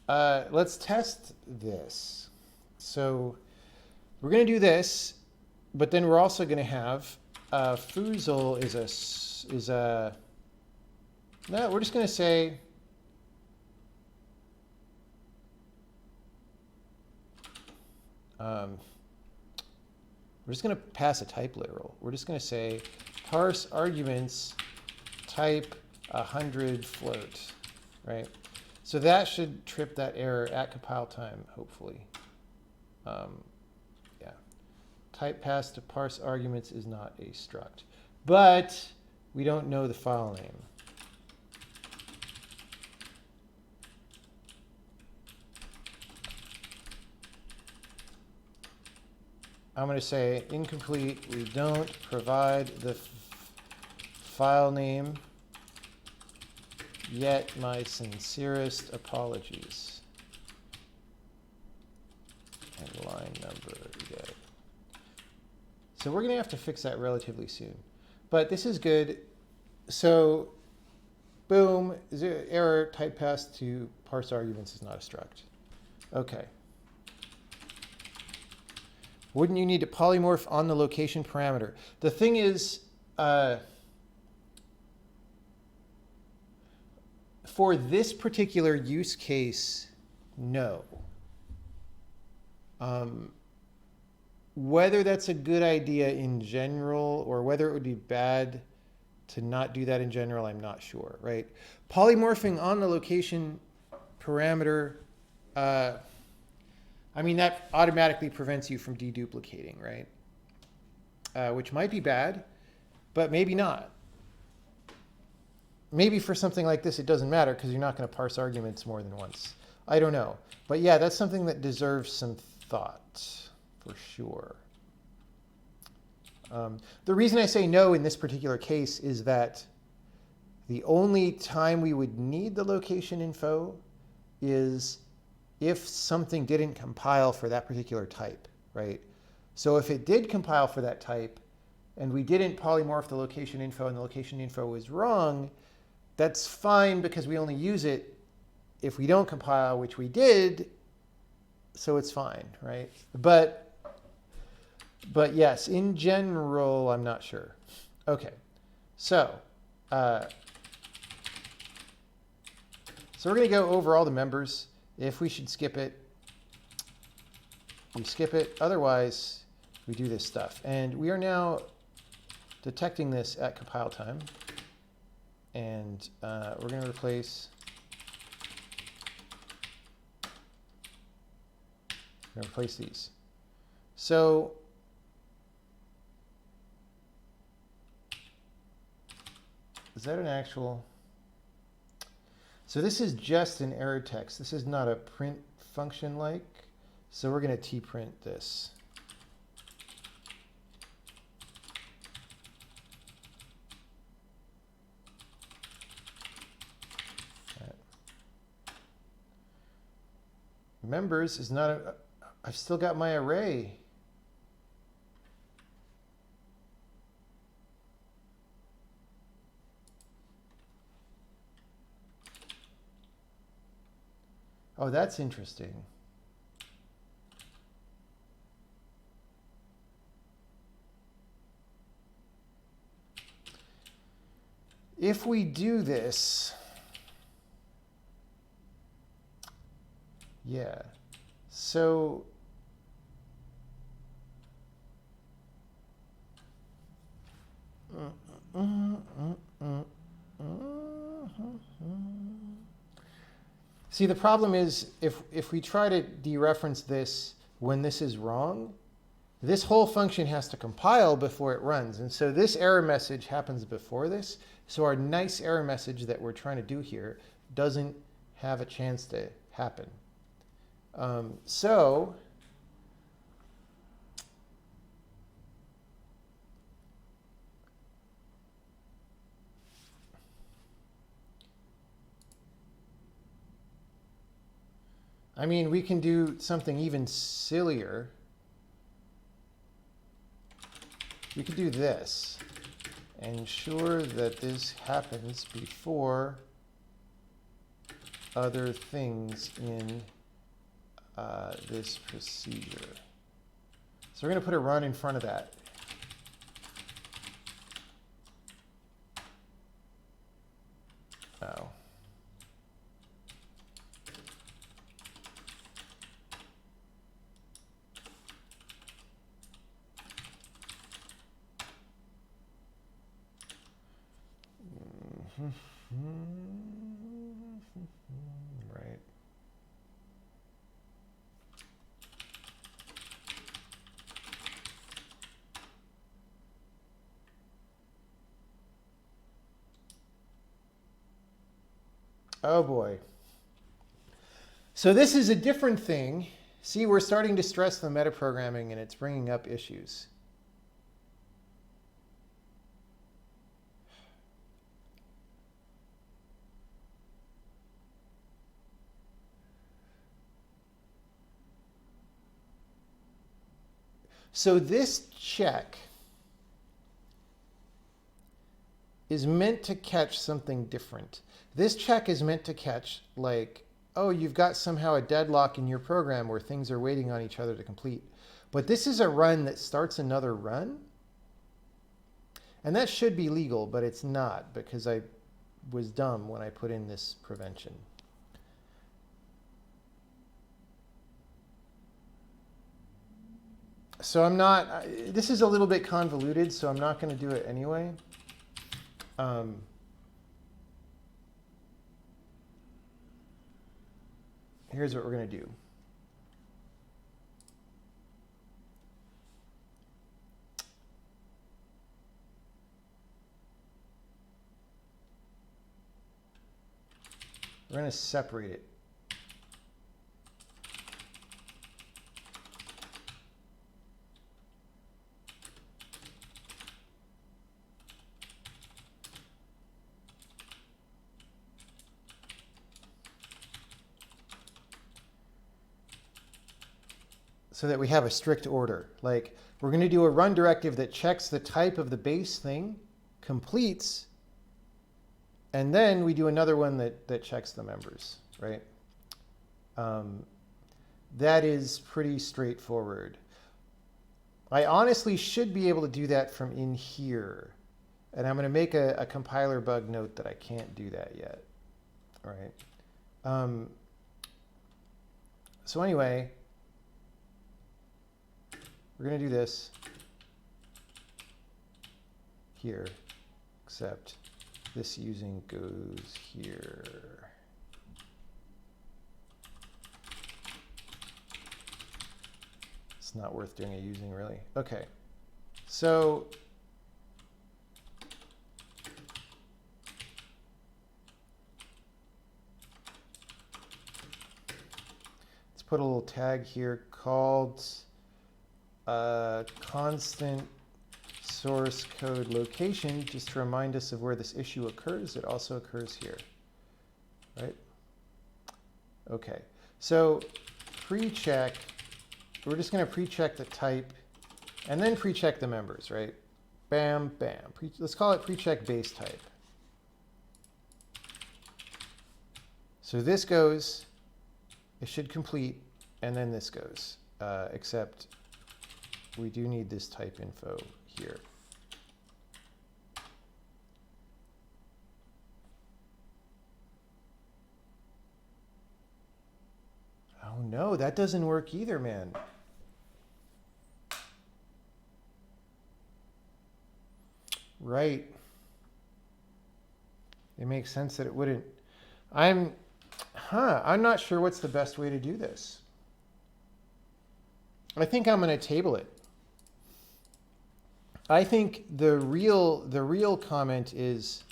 let's test this. So we're going to do this, but then we're also going to have Fusel is a no, we're just going to say we're just going to pass a type literal. We're just going to say parse arguments type 100 float, right? So that should trip that error at compile time, hopefully. Yeah. Type pass to parse arguments is not a struct, but we don't know the file name. I'm going to say incomplete. We don't provide the file name. Yet my sincerest apologies. And line number, yeah. So we're going to have to fix that relatively soon. But this is good. So boom, error type pass to parse arguments is not a struct. Okay. Wouldn't you need to polymorph on the location parameter? The thing is, for this particular use case, no. Whether that's a good idea in general or whether it would be bad to not do that in general, I'm not sure, right? Polymorphing on the location parameter, I mean, that automatically prevents you from deduplicating, right? Which might be bad, but maybe not. Maybe for something like this, it doesn't matter because you're not going to parse arguments more than once. I don't know. But yeah, that's something that deserves some thought for sure. The reason I say no in this particular case is that the only time we would need the location info is if something didn't compile for that particular type, right? So if it did compile for that type and we didn't polymorph the location info and the location info was wrong, that's fine because we only use it if we don't compile, which we did, so it's fine, right? But yes, in general, I'm not sure. Okay, so we're going to go over all the members. If we should skip it, we skip it. Otherwise, we do this stuff. And we are now detecting this at compile time. And we're going to replace these. So is that an actual? So this is just an error text. This is not a print function like. So we're going to tprint this. Right. Members is not a, I've still got my array. Oh, that's interesting. If we do this, yeah, so see, the problem is if we try to dereference this when this is wrong, this whole function has to compile before it runs. And so this error message happens before this. So our nice error message that we're trying to do here doesn't have a chance to happen. I mean, we can do something even sillier. We could do this. Ensure that this happens before other things in this procedure. So we're going to put a run in front of that. Oh. Right. Oh boy. So this is a different thing. See, we're starting to stress the metaprogramming and it's bringing up issues. So this check is meant to catch something different. This check is meant to catch like, oh, you've got somehow a deadlock in your program where things are waiting on each other to complete. But this is a run that starts another run. And that should be legal, but it's not because I was dumb when I put in this prevention. So I'm not, this is a little bit convoluted, so I'm not going to do it anyway. Here's what we're going to do. We're going to separate it. So that we have a strict order. Like, we're going to do a run directive that checks the type of the base thing, completes, and then we do another one that checks the members, right? That is pretty straightforward. I honestly should be able to do that from in here. And I'm going to make a compiler bug note that I can't do that yet. All right. So anyway, we're going to do this here, except this using goes here. It's not worth doing a using, really. Okay, so let's put a little tag here called constant source code location, just to remind us of where this issue occurs. It also occurs here, right? Okay, so pre-check, we're just going to pre-check the type and then pre-check the members, right? Bam, bam. Let's call it pre-check base type. So this goes, it should complete, and then this goes, except we do need this type info here. Oh no, that doesn't work either, man. Right. It makes sense that it wouldn't. I'm not sure what's the best way to do this. I think I'm going to table it. I think the real comment is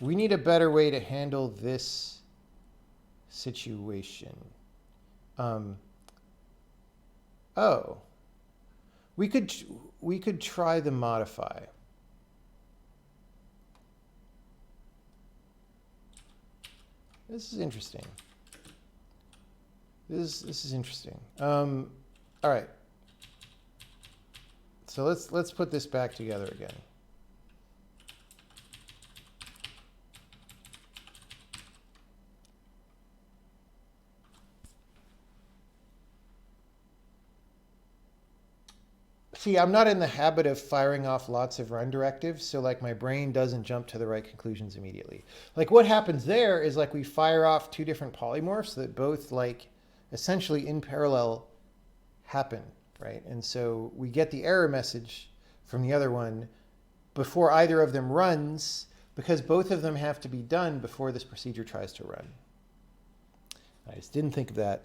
we need a better way to handle this situation. Oh, we could try the modify. This is interesting. This is interesting. All right. So let's put this back together again. See, I'm not in the habit of firing off lots of run directives, so like my brain doesn't jump to the right conclusions immediately. Like what happens there is like we fire off two different polymorphs that both like essentially in parallel happen, right? And so we get the error message from the other one before either of them runs, because both of them have to be done before this procedure tries to run. I just didn't think of that.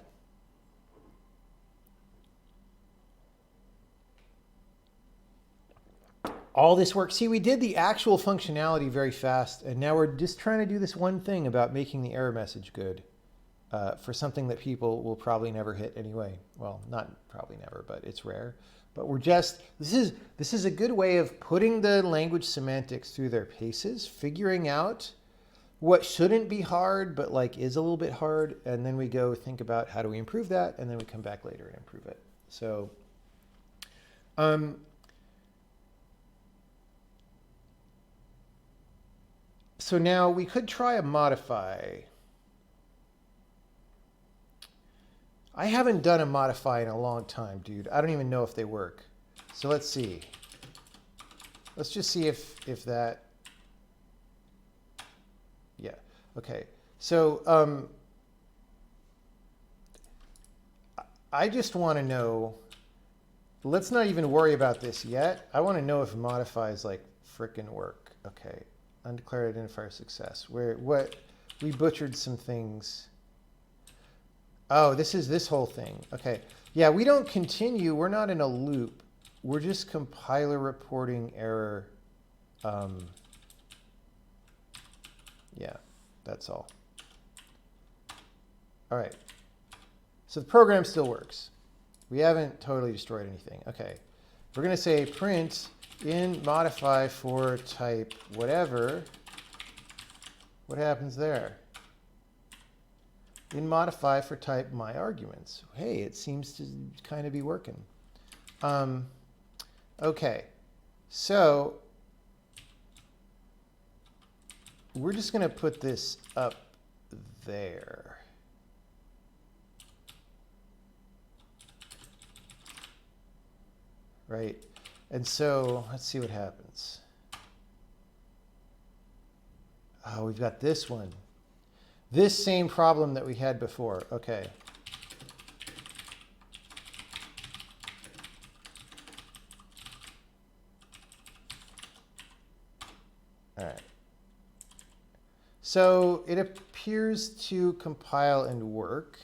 All this work. See, we did the actual functionality very fast, and now we're just trying to do this one thing about making the error message good for something that people will probably never hit anyway. Well, not probably never, but it's rare. But we're just, this is a good way of putting the language semantics through their paces, figuring out what shouldn't be hard, but like is a little bit hard, and then we go think about how do we improve that, and then we come back later and improve it. So, so now we could try a modify. I haven't done a modify in a long time, dude. I don't even know if they work. So let's see. Let's just see if that, yeah, okay. So I just want to know, let's not even worry about this yet. I want to know if modifies like frickin' work. Okay, undeclared identifier success. We butchered some things. Oh, this is this whole thing. Okay, yeah, we don't continue. We're not in a loop. We're just compiler reporting error. Yeah, that's all. All right. So the program still works. We haven't totally destroyed anything. Okay. We're going to say print in modify for type whatever. What happens there? In modify for type my arguments. Hey, it seems to kind of be working. Okay. So we're just going to put this up there. Right? And so let's see what happens. Oh, we've got this one. This same problem that we had before. Okay. All right. So it appears to compile and work.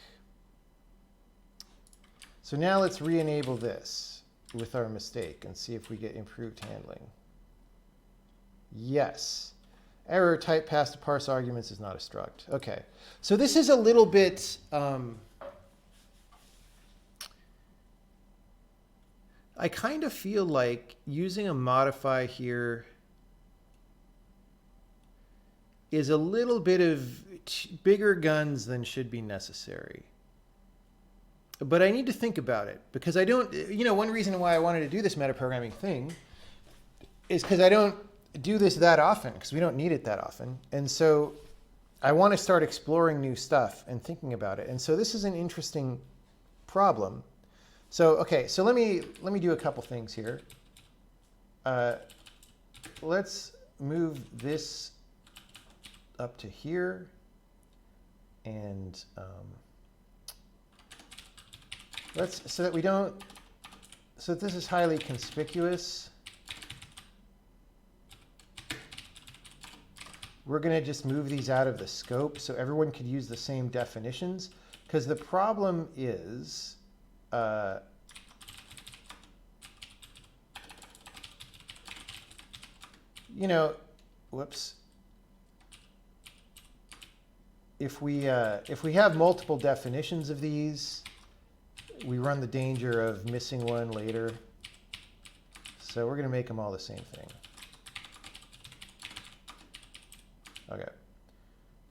So now let's re-enable this with our mistake and see if we get improved handling. Yes. Error type passed to parse arguments is not a struct. Okay. So this is a little bit I kind of feel like using a modify here is a little bit of bigger guns than should be necessary. But I need to think about it because I don't, one reason why I wanted to do this metaprogramming thing is because I don't do this that often because we don't need it that often. And so I want to start exploring new stuff and thinking about it. And so this is an interesting problem. So, okay, so let me do a couple things here. Let's move this up to here and so that this is highly conspicuous. We're going to just move these out of the scope so everyone could use the same definitions. Because the problem is, whoops. If we have multiple definitions of these, we run the danger of missing one later. So we're going to make them all the same thing. Okay.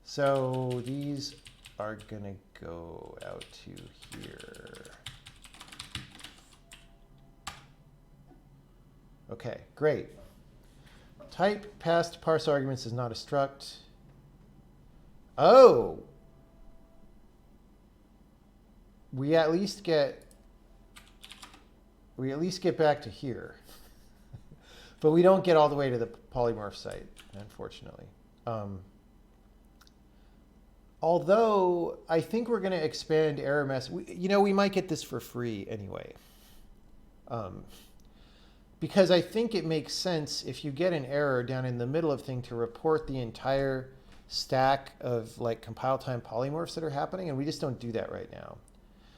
So these are going to go out to here. Okay, great. Type passed to parse arguments is not a struct. Oh, we at least get back to here, but we don't get all the way to the polymorph site, unfortunately. Although I think we're going to expand error mess. We might get this for free anyway, because I think it makes sense if you get an error down in the middle of thing to report the entire stack of like compile time polymorphs that are happening, and we just don't do that right now.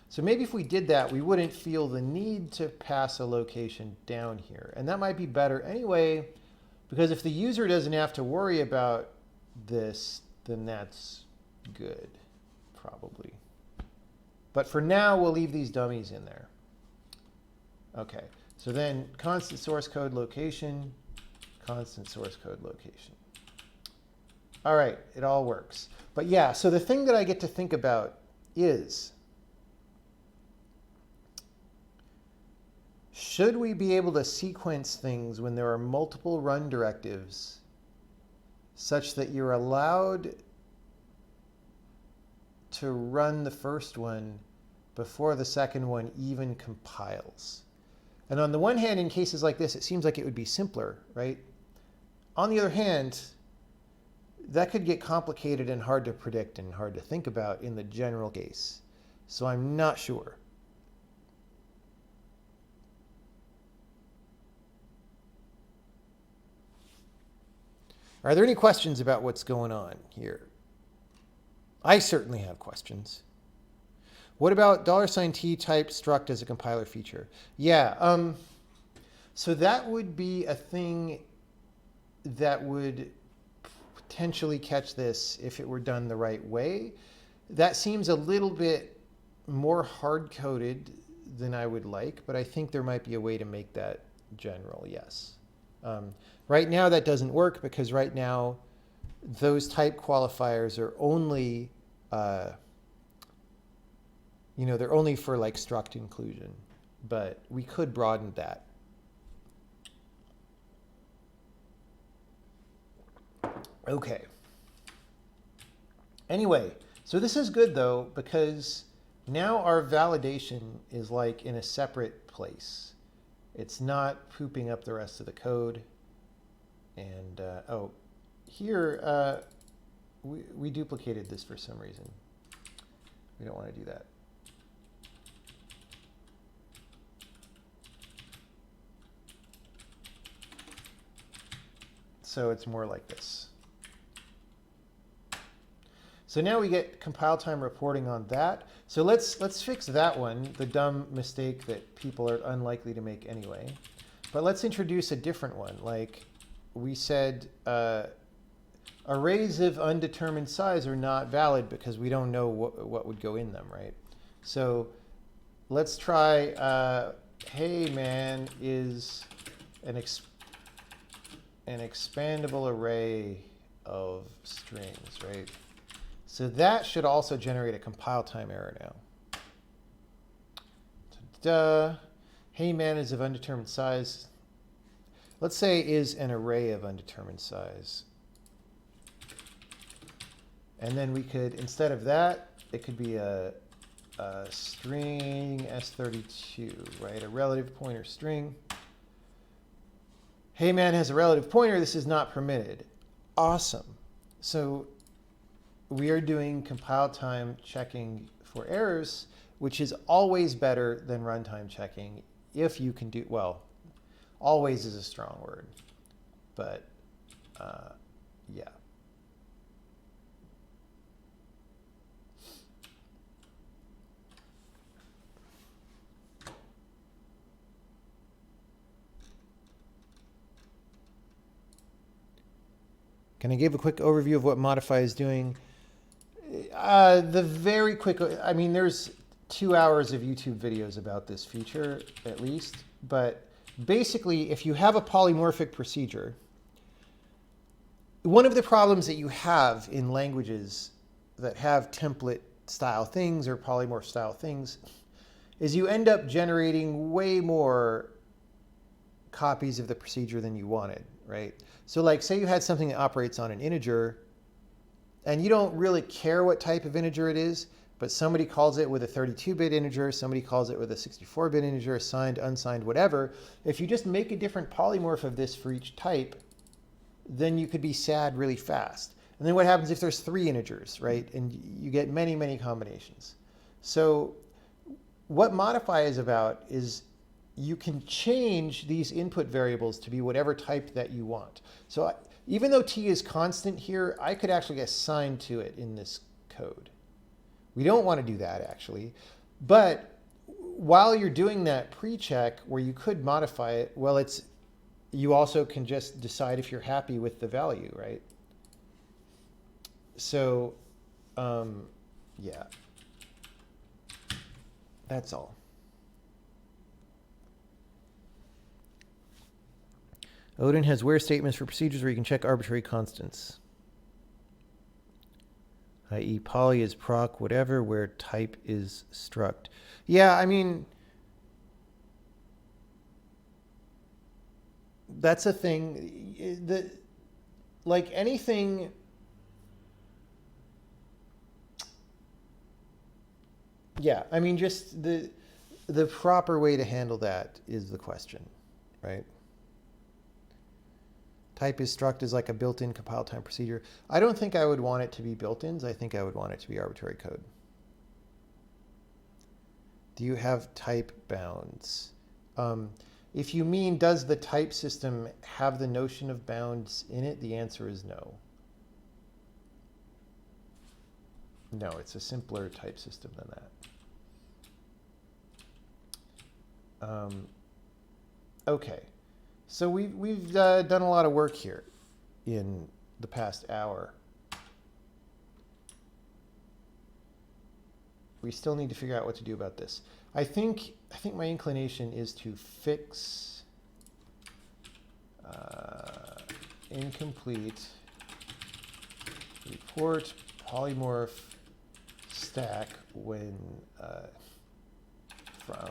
So maybe if we did that, we wouldn't feel the need to pass a location down here. And that might be better anyway, because if the user doesn't have to worry about this, then that's good, probably. But for now, we'll leave these dummies in there. Okay, so then constant source code location, constant source code location. All right, it all works. But yeah, so the thing that I get to think about is, should we be able to sequence things when there are multiple run directives such that you're allowed to run the first one before the second one even compiles. And on the one hand, in cases like this, it seems like it would be simpler, right? On the other hand, that could get complicated and hard to predict and hard to think about in the general case. So I'm not sure. Are there any questions about what's going on here? I certainly have questions. What about $t type struct as a compiler feature? Yeah, so that would be a thing that would potentially catch this if it were done the right way. That seems a little bit more hard-coded than I would like, but I think there might be a way to make that general, yes. Right now that doesn't work because right now those type qualifiers are only, they're only for like struct inclusion, but we could broaden that. Okay. Anyway, so this is good though, because now our validation is like in a separate place. It's not pooping up the rest of the code. And, here, we duplicated this for some reason. We don't want to do that. So it's more like this. So now we get compile time reporting on that. So let's fix that one, the dumb mistake that people are unlikely to make anyway. But let's introduce a different one. Like we said, arrays of undetermined size are not valid because we don't know what would go in them, right? So let's try, hey man is an expandable array of strings, right? So that should also generate a compile time error now. Ta-da. Hey man is of undetermined size. Let's say is an array of undetermined size. And then we could, instead of that, it could be a string S32, right? A relative pointer string. Hey man has a relative pointer. This is not permitted. Awesome. So we are doing compile time checking for errors, which is always better than runtime checking if you can do, well, always is a strong word, but yeah. Can I give a quick overview of what modify is doing? The very quick, I mean, there's 2 hours of YouTube videos about this feature, at least. But basically, if you have a polymorphic procedure, one of the problems that you have in languages that have template style things or polymorph style things is you end up generating way more copies of the procedure than you wanted, right? So like, say you had something that operates on an integer, and you don't really care what type of integer it is, but somebody calls it with a 32-bit integer, somebody calls it with a 64-bit integer, signed, unsigned, whatever. If you just make a different polymorph of this for each type, then you could be sad really fast. And then what happens if there's 3 integers, right? And you get many, many combinations. So what modify is about is you can change these input variables to be whatever type that you want. So even though t is constant here, I could actually assign to it in this code. We don't want to do that, actually. But while you're doing that pre-check where you could modify it, well, you also can just decide if you're happy with the value, right? So, yeah. That's all. Odin has where statements for procedures where you can check arbitrary constants, i.e. poly is proc whatever, where type is struct. Yeah, I mean, that's a thing. Like anything, Yeah, I mean, just the proper way to handle that is the question, right? Type is struct is like a built-in compile time procedure. I don't think I would want it to be built-ins. I think I would want it to be arbitrary code. Do you have type bounds? If you mean, does the type system have the notion of bounds in it? The answer is no. No, it's a simpler type system than that. Okay, so we've done a lot of work here in the past hour. We still need to figure out what to do about this. I think my inclination is to fix incomplete report polymorph stack when from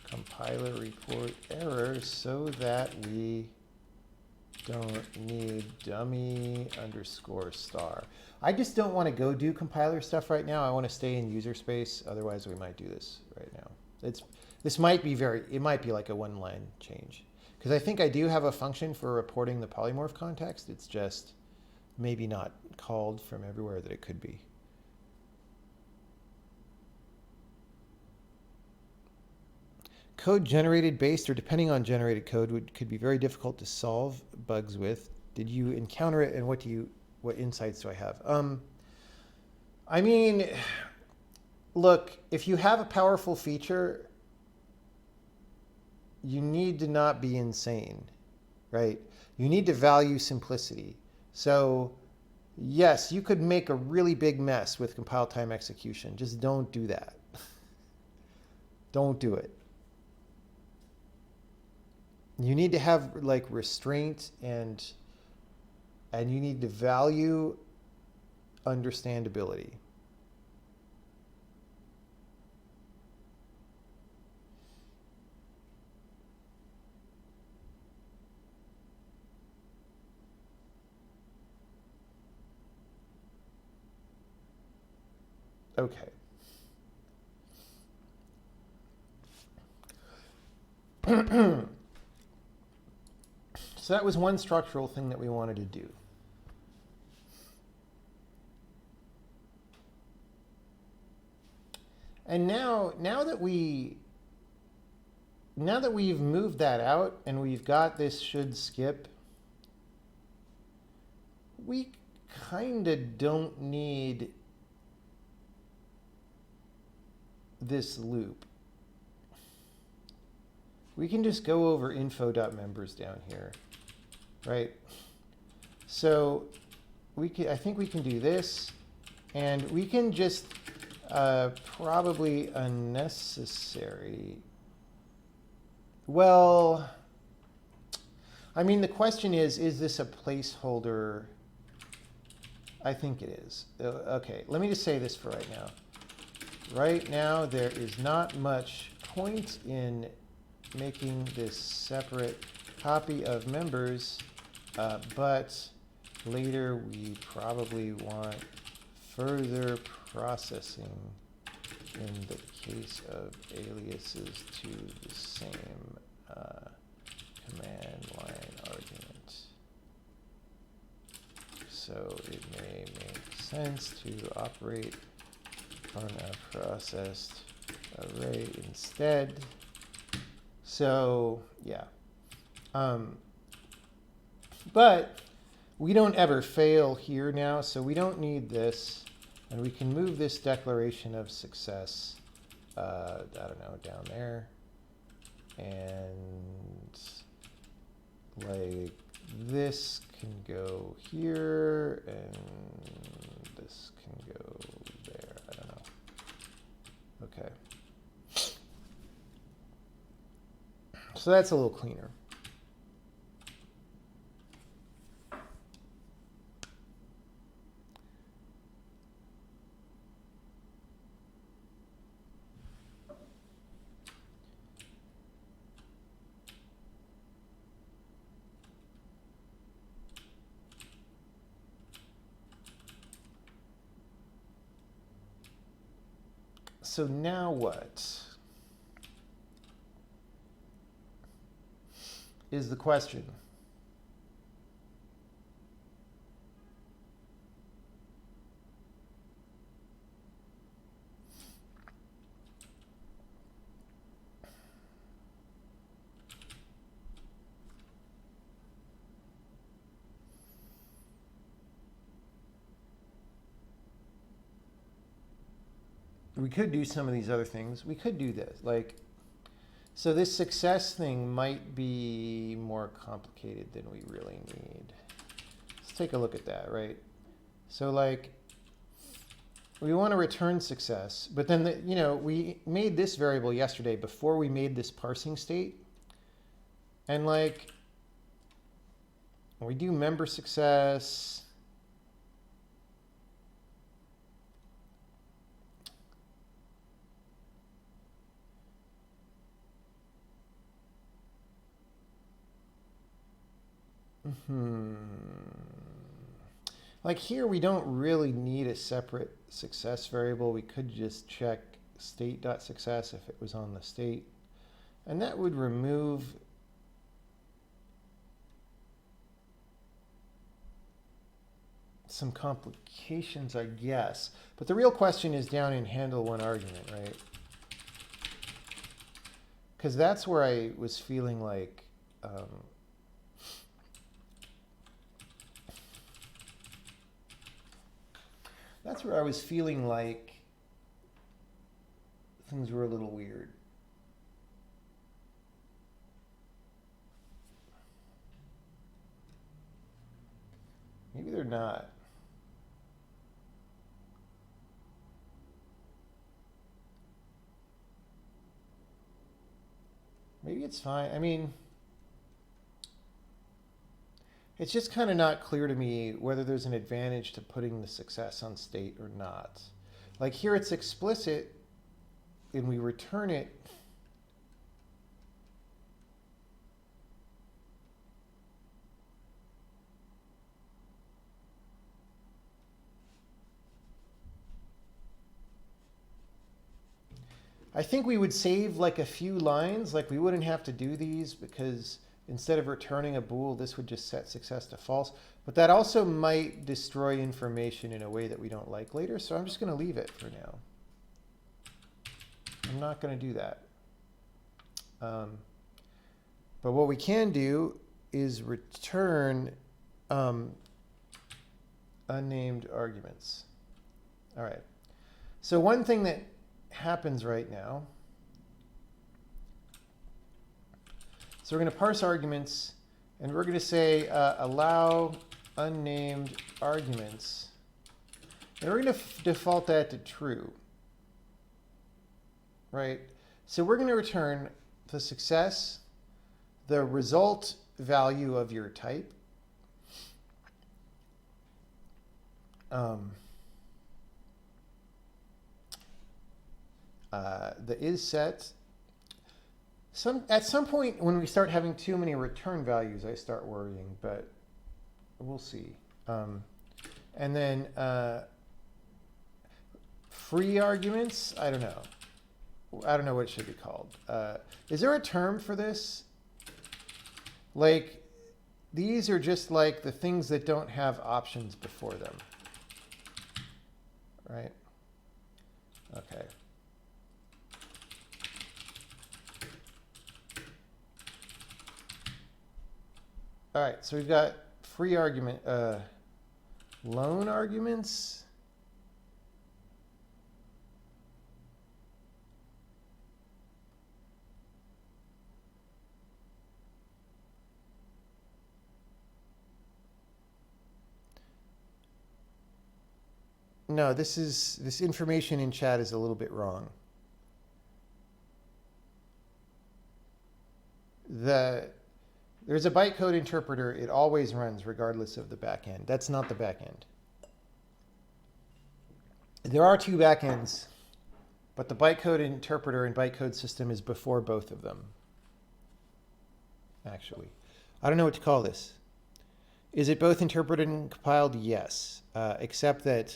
compiler report error so that we don't need dummy underscore star. I just don't want to go do compiler stuff right now. I want to stay in user space. Otherwise, we might do this right now. This might be it might be like a one-line change. Because I think I do have a function for reporting the polymorph context. It's just maybe not called from everywhere that it could be. Code generated based or depending on generated code could be very difficult to solve bugs with. Did you encounter it, and what insights do I have? I mean, look, if you have a powerful feature, you need to not be insane, right? You need to value simplicity. So yes, you could make a really big mess with compile time execution. Just don't do that. Don't do it. You need to have like restraint and you need to value understandability. Okay. So that was one structural thing that we wanted to do. And now that we've moved that out and we've got this should skip, we kind of don't need this loop. We can just go over info.members down here, right? So I think we can do this, and we can just probably unnecessary. Well, I mean, the question is this a placeholder? I think it is. Okay, let me just say this for right now. Right now, there is not much point in making this separate copy of members, but later we probably want further processing in the case of aliases to the same command line argument. So it may make sense to operate on a processed array instead. So yeah, but we don't ever fail here now, so we don't need this, and we can move this declaration of success, I don't know, down there, and like this can go here, and this can go there. I don't know. Okay. So that's a little cleaner. So now what is the question? We could do some of these other things. We could do this. Like, so this success thing might be more complicated than we really need. Let's take a look at that, right? So like, we want to return success, but then, we made this variable yesterday before we made this parsing state. And like, we do member success. Like here, we don't really need a separate success variable. We could just check state.success if it was on the state. And that would remove some complications, I guess. But the real question is down in handle one argument, right? Because that's where I was feeling like things were a little weird. Maybe they're not. Maybe it's fine. I mean, it's just kind of not clear to me whether there's an advantage to putting the success on state or not. Like here it's explicit and we return it. I think we would save like a few lines, like we wouldn't have to do these because instead of returning a bool, this would just set success to false. But that also might destroy information in a way that we don't like later. So I'm just going to leave it for now. I'm not going to do that. But what we can do is return unnamed arguments. All right. So one thing that happens right now. So we're going to parse arguments, and we're going to say allow unnamed arguments. And we're going to default that to true. Right? So we're going to return the success, the result value of your type, the is set. At some point when we start having too many return values, I start worrying, but we'll see. And then free arguments, I don't know. I don't know what it should be called. Is there a term for this? Like, these are just like the things that don't have options before them. Right? Okay. All right, so we've got free argument, lone arguments. No, this information in chat is a little bit wrong. There's a bytecode interpreter. It always runs regardless of the backend. That's not the backend. There are two backends, but the bytecode interpreter and bytecode system is before both of them. Actually, I don't know what to call this. Is it both interpreted and compiled? Yes, except that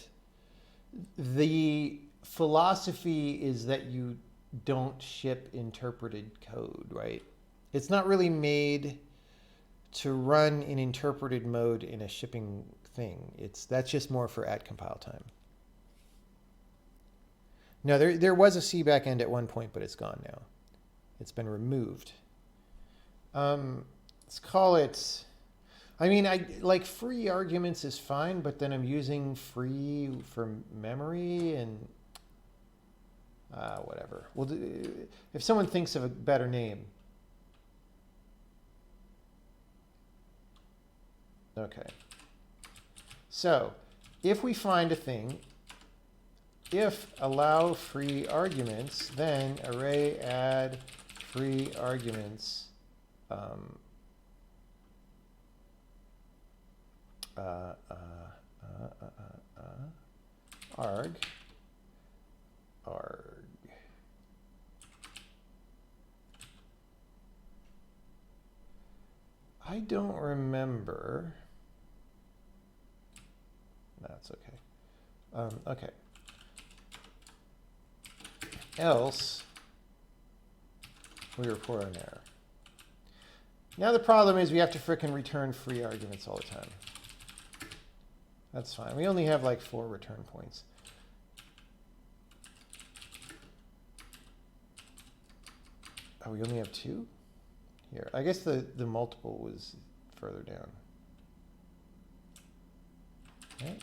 the philosophy is that you don't ship interpreted code, right? It's not really made to run in interpreted mode in a shipping thing. That's just more for at compile time. No, there was a C backend at one point, but it's gone now. It's been removed. Let's call it, I mean, I like free arguments is fine, but then I'm using free for memory and whatever. Well, if someone thinks of a better name. Okay. So if we find a thing, if allow free arguments, then array add free arguments arg. I don't remember. That's okay. Okay. Else, we report an error. Now the problem is we have to frickin' return free arguments all the time. That's fine. We only have like 4 return points. Oh, we only have 2? Here. I guess the multiple was further down. Okay.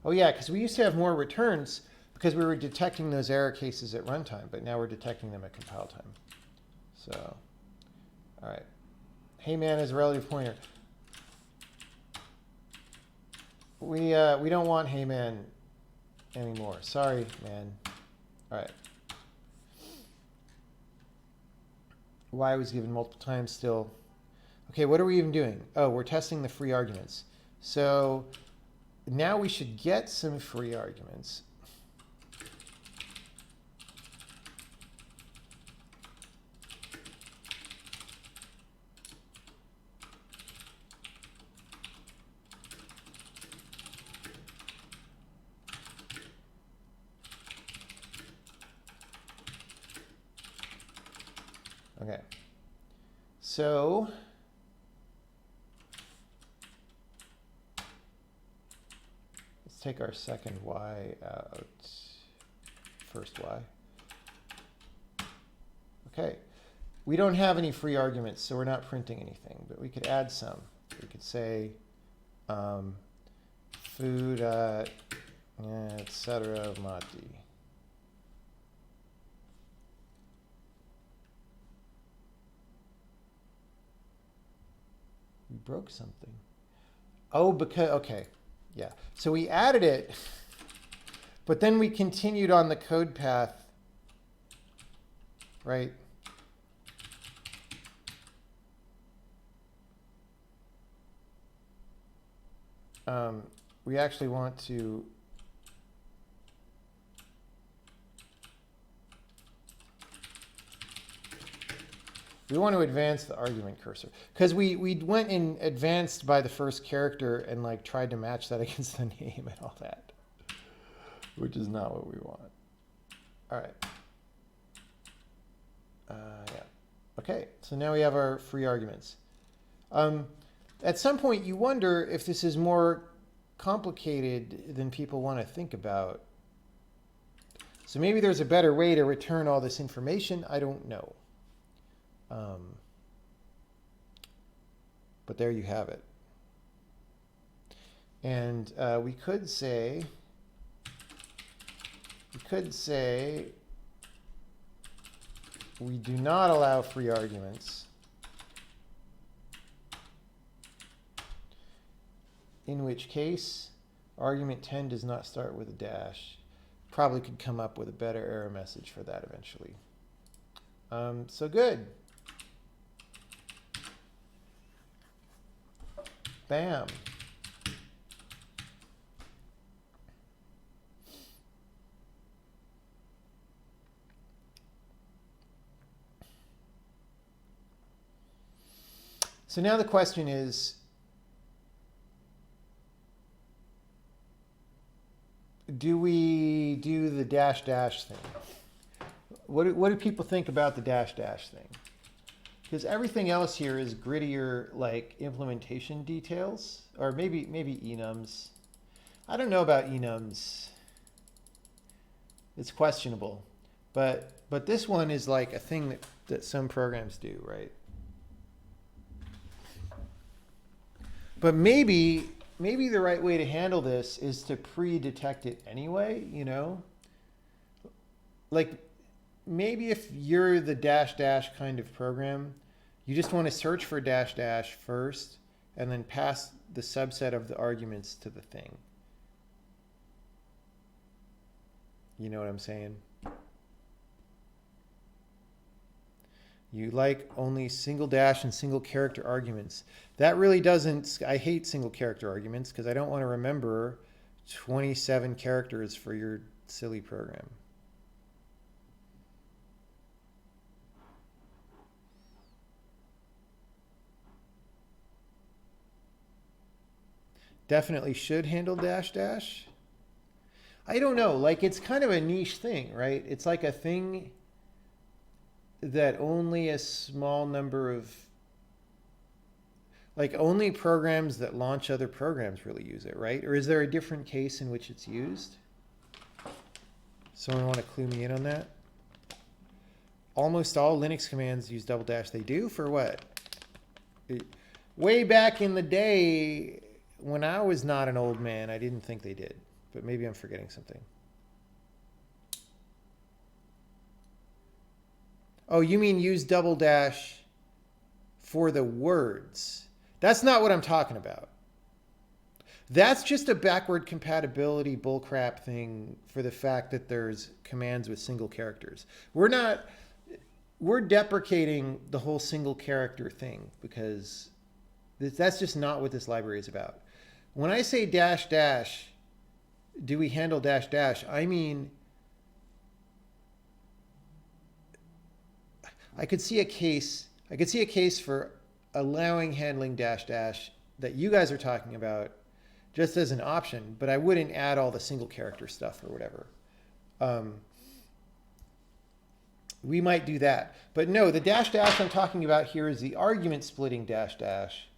Oh yeah, because we used to have more returns because we were detecting those error cases at runtime, but now we're detecting them at compile time. So, all right. Hey man is a relative pointer. We don't want hey man anymore. Sorry, man. All right. Y was given multiple times still. Okay, what are we even doing? Oh, we're testing the free arguments. So now we should get some free arguments. Okay. So let's take our second y out. First y. Okay. We don't have any free arguments, so we're not printing anything, but we could add some. We could say food at etc. Mati. We broke something. Oh, because, okay. Yeah. So we added it, but then we continued on the code path, right? We actually want to advance the argument cursor because we went in advanced by the first character and like tried to match that against the name and all that, which is not what we want. All right. Yeah. Okay. So now we have our free arguments. At some point, you wonder if this is more complicated than people want to think about. So maybe there's a better way to return all this information. I don't know. But there you have it. And we could say we do not allow free arguments, in which case argument 10 does not start with a dash. Probably could come up with a better error message for that eventually. So good. Bam. So now the question is, do we do the dash dash thing? What do people think about the dash dash thing? Because everything else here is grittier, like implementation details, or maybe enums. I don't know about enums. It's questionable, but this one is like a thing that some programs do, right? But maybe the right way to handle this is to pre-detect it anyway, you know? Like maybe if you're the dash dash kind of program, you just want to search for dash dash first and then pass the subset of the arguments to the thing. You know what I'm saying? You like only single dash and single character arguments. That really doesn't, I hate single character arguments because I don't want to remember 27 characters for your silly program. Definitely should handle dash dash. I don't know, like it's kind of a niche thing, right? It's like a thing that only a small number of, like only programs that launch other programs really use it, right? Or is there a different case in which it's used? Someone want to clue me in on that? Almost all Linux commands use double dash. They do? For what? Way back in the day, when I was not an old man, I didn't think they did. But maybe I'm forgetting something. Oh, you mean use double dash for the words? That's not what I'm talking about. That's just a backward compatibility bullcrap thing for the fact that there's commands with single characters. We're deprecating the whole single character thing because that's just not what this library is about. When I say dash dash, do we handle dash dash? I mean, I could see a case for allowing handling dash dash that you guys are talking about just as an option, but I wouldn't add all the single character stuff or whatever. We might do that. But no, the dash dash I'm talking about here is the argument splitting dash dash,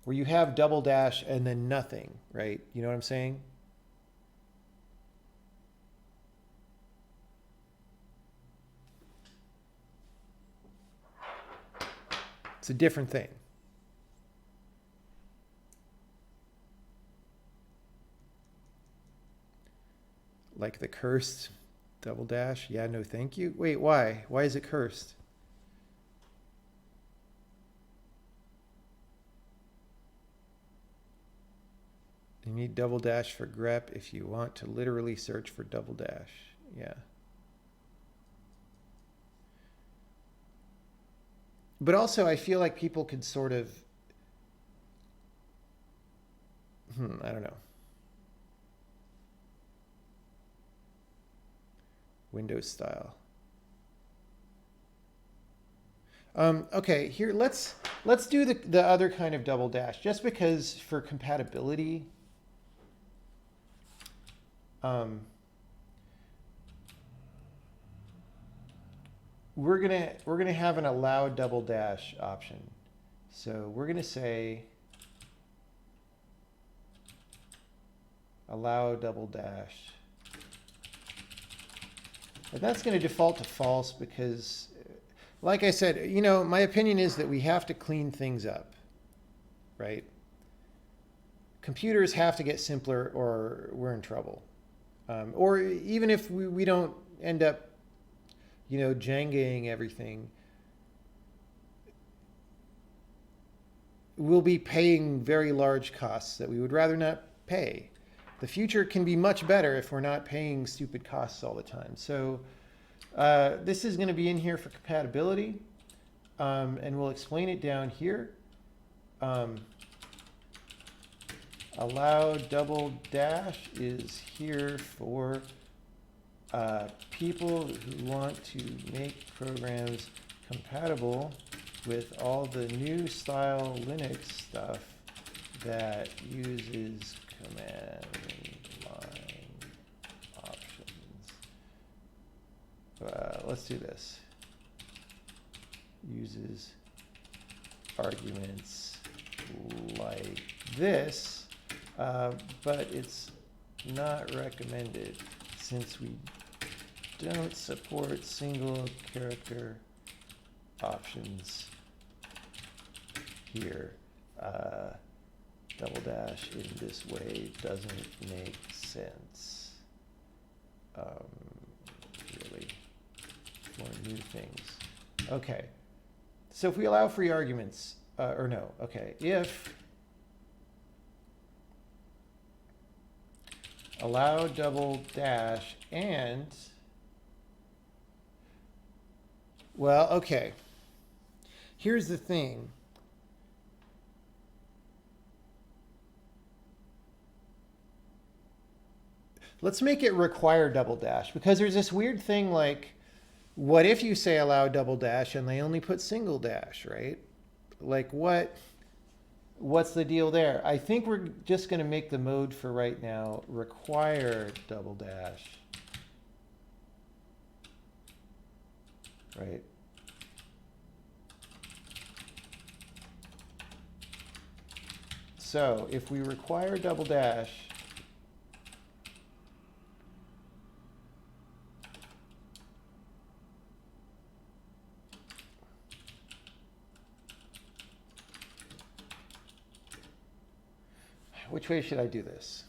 where you have double dash and then nothing, right? You know what I'm saying? It's a different thing. Like the cursed double dash. Yeah, no, thank you. Wait, why? Why is it cursed? You need double dash for grep if you want to literally search for double dash. Yeah. But also, I feel like people could sort of, I don't know. Windows style. Okay, here let's do the other kind of double dash, just because for compatibility. We're gonna have an allow double dash option. So we're gonna say allow double dash. And that's going to default to false because, like I said, you know, my opinion is that we have to clean things up, right? Computers have to get simpler or we're in trouble. Or even if we don't end up, you know, Jengaing everything, we'll be paying very large costs that we would rather not pay. The future can be much better if we're not paying stupid costs all the time. So this is going to be in here for compatibility, and we'll explain it down here. Allow double dash is here for people who want to make programs compatible with all the new style Linux stuff that uses command line let's do this. Uses arguments like this, but it's not recommended since we don't support single character options here. Double dash in this way doesn't make sense. Really, for new things. Okay. So if we allow free arguments, or no, okay, if allow double dash and, well, okay, here's the thing. Let's make it require double dash, because there's this weird thing like, what if you say allow double dash and they only put single dash, right? Like what's the deal there? I think we're just going to make the mode for right now require double dash, right? So if we require double dash, which way should I do this?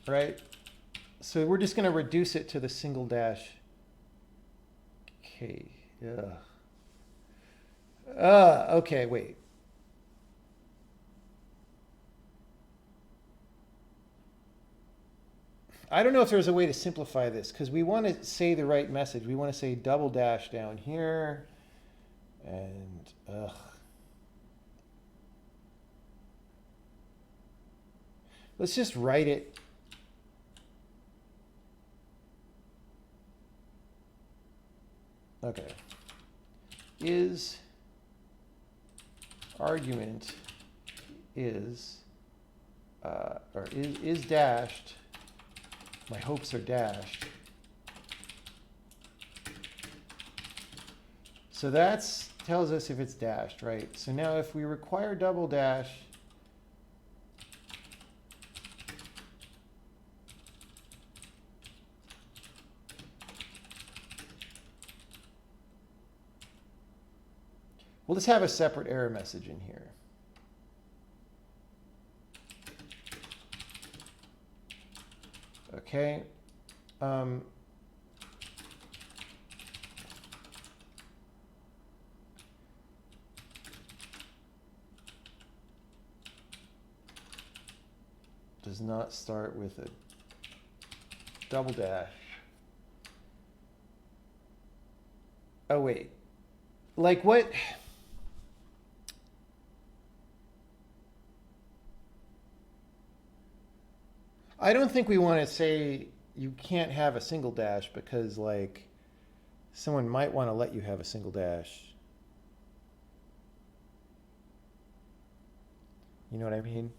Right? So we're just going to reduce it to the single dash K. Okay, wait. I don't know if there's a way to simplify this, because we want to say the right message. We want to say double dash down here, and let's just write it. Okay. Is argument is dashed. My hopes are dashed. So that tells us if it's dashed, right? So now if we require double dash, we'll just have a separate error message in here. Okay. Does not start with a double dash. Oh, wait. Like what? I don't think we want to say you can't have a single dash, because like someone might want to let you have a single dash. You know what I mean?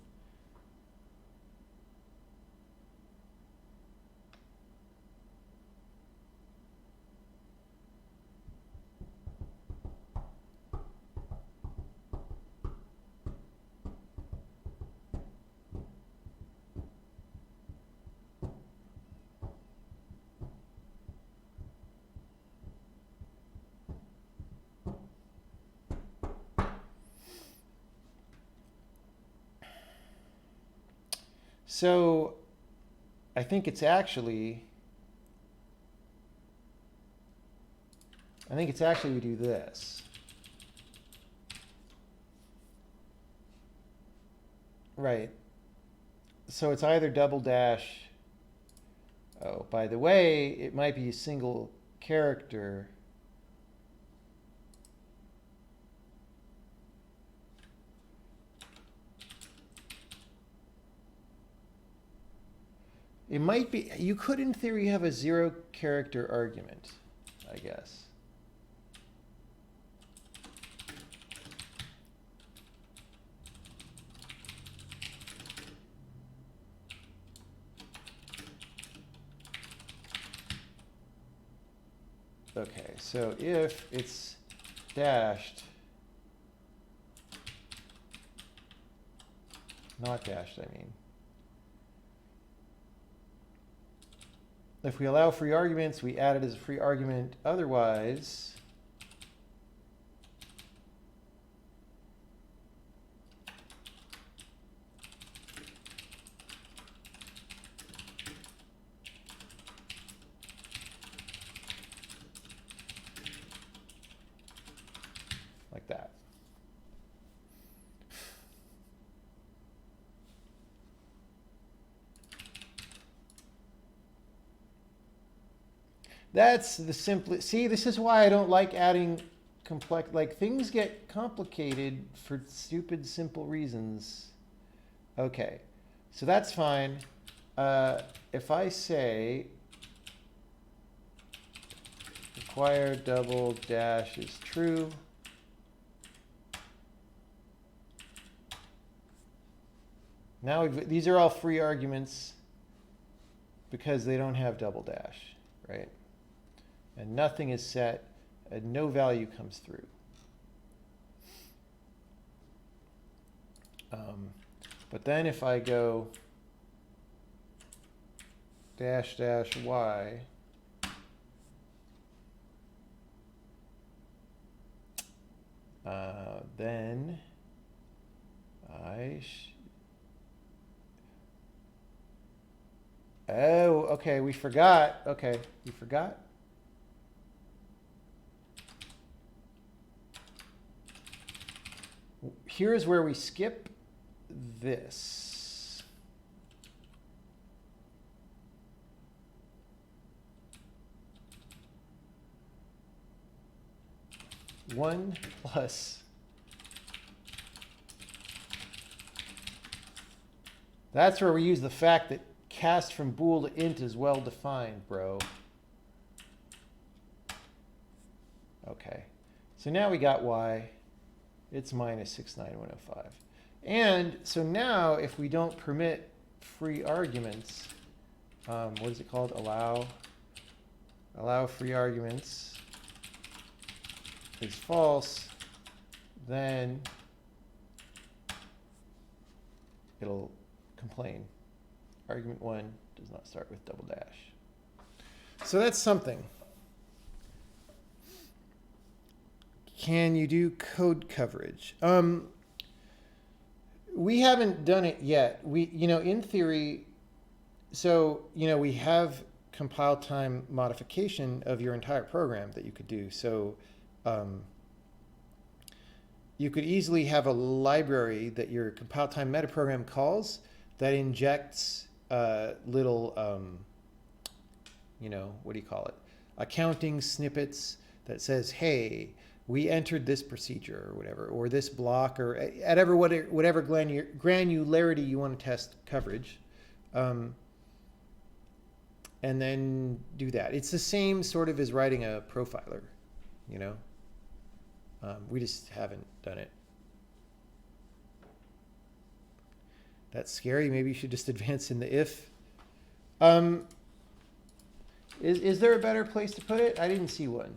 So I think it's actually we do this. Right. So it's either double dash. Oh, by the way, it might be a single character. It might be, you could in theory have a 0 character argument, I guess. Okay, so if it's dashed, not dashed, I mean. If we allow free arguments, we add it as a free argument. Otherwise, like that. That's the simplest. See, this is why I don't like adding complex, like things get complicated for stupid, simple reasons. Okay, so that's fine. If I say require double dash is true, now these are all free arguments because they don't have double dash, right? And nothing is set, and no value comes through. But then if I go dash dash y, then oh, okay, we forgot. Okay, we forgot. Here's where we skip this. One plus. That's where we use the fact that cast from bool to int is well defined, bro. Okay. So now we got y. It's minus 69105. And so now if we don't permit free arguments, what is it called? Allow free arguments is false, then it'll complain. Argument 1 does not start with double dash. So that's something. Can you do code coverage? We haven't done it yet. In theory, so, we have compile time modification of your entire program that you could do. So you could easily have a library that your compile time metaprogram calls that injects little, what do you call it? Accounting snippets that says, hey, we entered this procedure or whatever, or this block, or whatever granularity you want to test coverage. And then do that. It's the same sort of as writing a profiler, we just haven't done it. That's scary. Maybe you should just advance in the if. Is there a better place to put it? I didn't see one.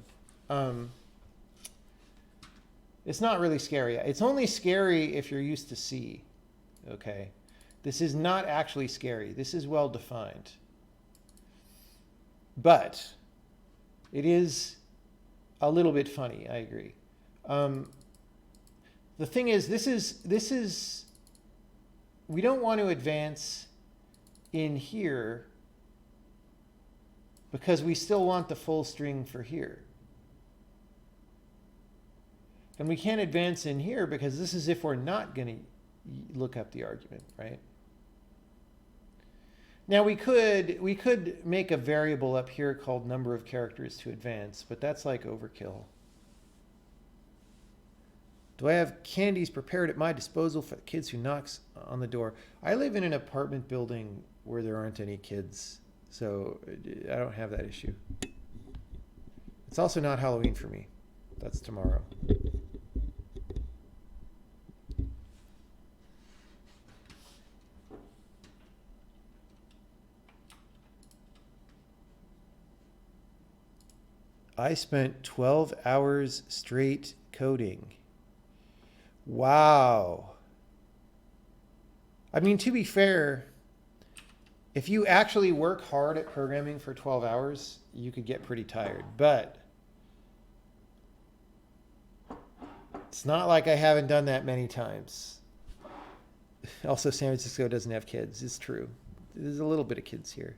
It's not really scary. It's only scary if you're used to C. Okay. This is not actually scary. This is well defined. But it is a little bit funny. I agree. The thing is, this is we don't want to advance in here because we still want the full string for here. And we can't advance in here because this is if we're not going to look up the argument, right? Now we could make a variable up here called number of characters to advance, but that's like overkill. Do I have candies prepared at my disposal for the kids who knocks on the door? I live in an apartment building where there aren't any kids, so I don't have that issue. It's also not Halloween for me. That's tomorrow. I spent 12 hours straight coding. Wow. I mean, to be fair, if you actually work hard at programming for 12 hours, you could get pretty tired. But it's not like I haven't done that many times. Also, San Francisco doesn't have kids. It's true. There's a little bit of kids here.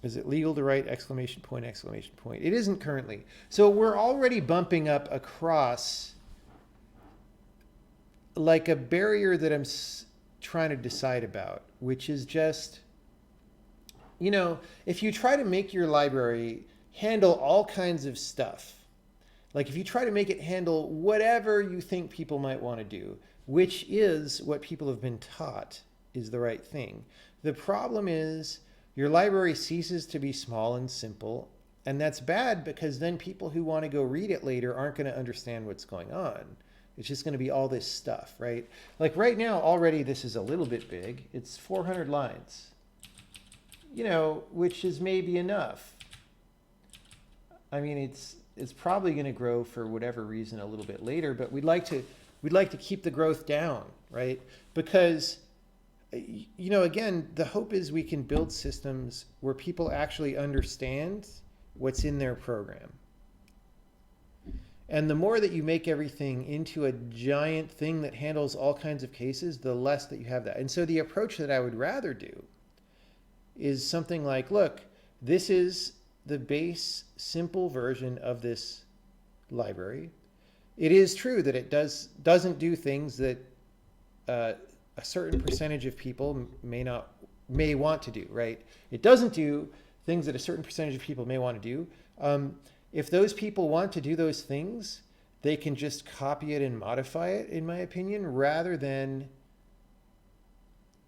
Is it legal to write exclamation point, exclamation point? It isn't currently. So we're already bumping up across like a barrier that I'm trying to decide about, which is just, you know, if you try to make your library handle all kinds of stuff, like if you try to make it handle whatever you think people might want to do, which is what people have been taught is the right thing. The problem is your library ceases to be small and simple, and that's bad because then people who want to go read it later aren't going to understand what's going on. It's just going to be all this stuff, right? Like right now, already this is a little bit big. It's 400 lines, you know, which is maybe enough. I mean, it's probably going to grow for whatever reason a little bit later, but we'd like to keep the growth down, right? Because, you know, again, the hope is we can build systems where people actually understand what's in their program. And the more that you make everything into a giant thing that handles all kinds of cases, the less that you have that. And so the approach that I would rather do is something like, look, this is the base simple version of this library. It is true that it doesn't do things that a certain percentage of people may want to do, right? It doesn't do things that a certain percentage of people may want to do. If those people want to do those things, they can just copy it and modify it, in my opinion, rather than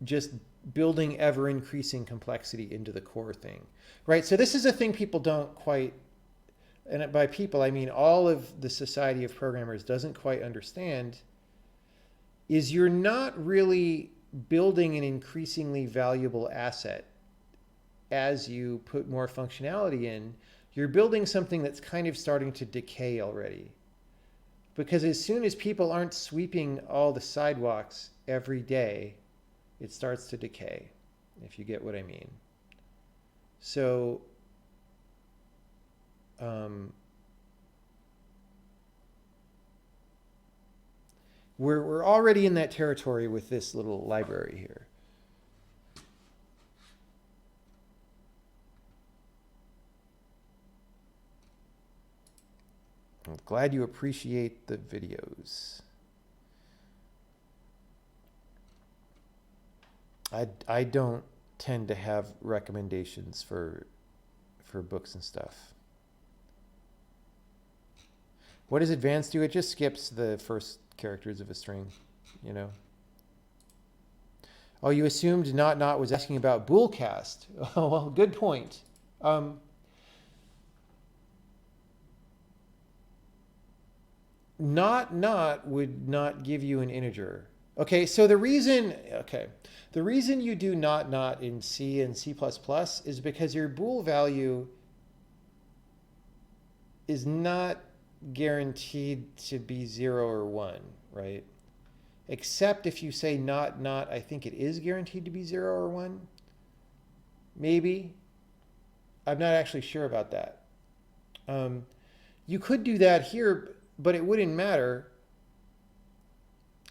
just building ever increasing complexity into the core thing, right? So this is a thing people don't quite, and by people, I mean all of the society of programmers doesn't quite understand, is you're not really building an increasingly valuable asset as you put more functionality in. You're building something that's kind of starting to decay already. Because as soon as people aren't sweeping all the sidewalks every day, it starts to decay, if you get what I mean. So, we're already in that territory with this little library here. I'm glad you appreciate the videos. I don't tend to have recommendations for books and stuff. What does advanced do? It just skips the first characters of a string, you know. Oh, you assumed not was asking about boolcast. Oh, well, good point. Not would not give you an integer. Okay, so the reason you do not in C and C++ is because your bool value is not guaranteed to be 0 or 1, right? Except if you say not, I think it is guaranteed to be 0 or 1. Maybe. I'm not actually sure about that. You could do that here, but it wouldn't matter.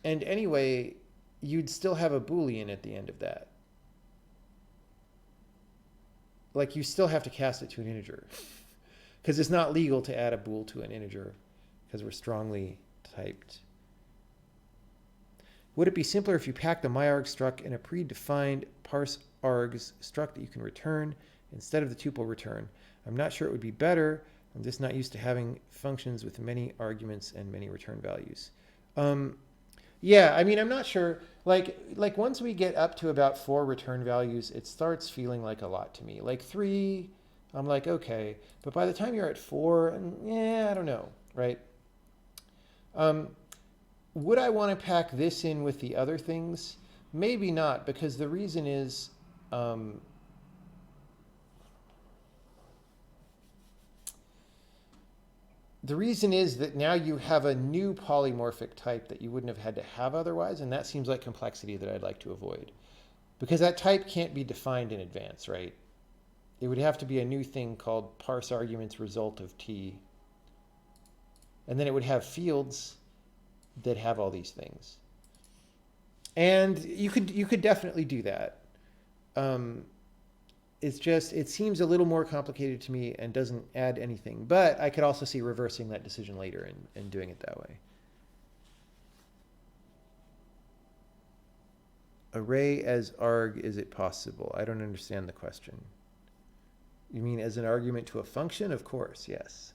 And anyway, you'd still have a Boolean at the end of that. Like you still have to cast it to an integer. Because it's not legal to add a bool to an integer because we're strongly typed. Would it be simpler if you packed the myarg struct in a predefined parse args struct that you can return instead of the tuple return? I'm not sure it would be better. I'm just not used to having functions with many arguments and many return values. Yeah, I mean, I'm not sure. Like once we get up to about 4 return values, it starts feeling like a lot to me. Like 3, I'm like, okay. But by the time you're at 4, yeah, I don't know, right? Would I want to pack this in with the other things? Maybe not, because the reason is the reason is that now you have a new polymorphic type that you wouldn't have had to have otherwise, and that seems like complexity that I'd like to avoid. Because that type can't be defined in advance, right? It would have to be a new thing called parse arguments result of t. And then it would have fields that have all these things. And you could definitely do that. It's just, it seems a little more complicated to me and doesn't add anything. But I could also see reversing that decision later and doing it that way. Array as arg, is it possible? I don't understand the question. You mean as an argument to a function? Of course, yes.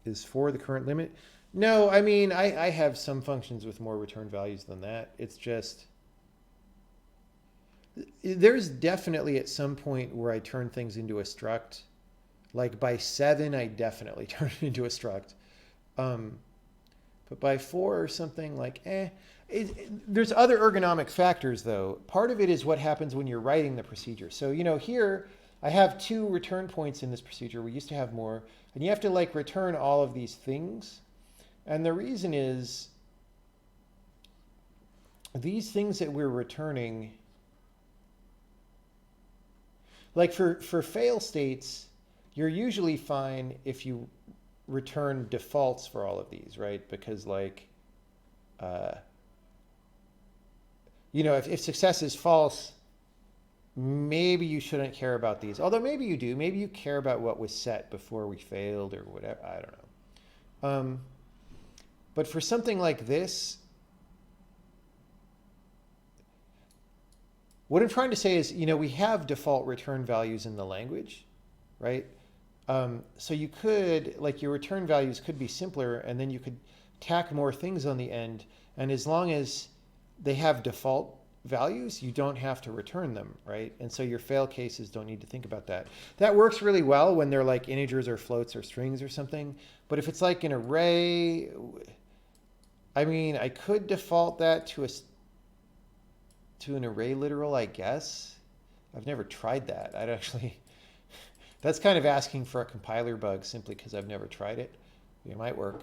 Is 4 the current limit? No, I mean, I have some functions with more return values than that. It's just, there's definitely at some point where I turn things into a struct. Like by 7, I definitely turn it into a struct. But by 4 or something, like, there's other ergonomic factors, though. Part of it is what happens when you're writing the procedure. So, you know, here I have 2 return points in this procedure. We used to have more. And you have to, like, return all of these things. And the reason is these things that we're returning, like for fail states, you're usually fine if you return defaults for all of these, right? Because, like, you know, if success is false, maybe you shouldn't care about these. Although maybe you do. Maybe you care about what was set before we failed or whatever. I don't know. But for something like this, what I'm trying to say is, you know, we have default return values in the language, right? So you could, like, your return values could be simpler, and then you could tack more things on the end. And as long as they have default values, you don't have to return them, right? And so your fail cases don't need to think about that. That works really well when they're like integers or floats or strings or something. But if it's like an array, I mean, I could default that to an array literal, I guess. I've never tried that. I'd actually, that's kind of asking for a compiler bug simply because I've never tried it. It might work.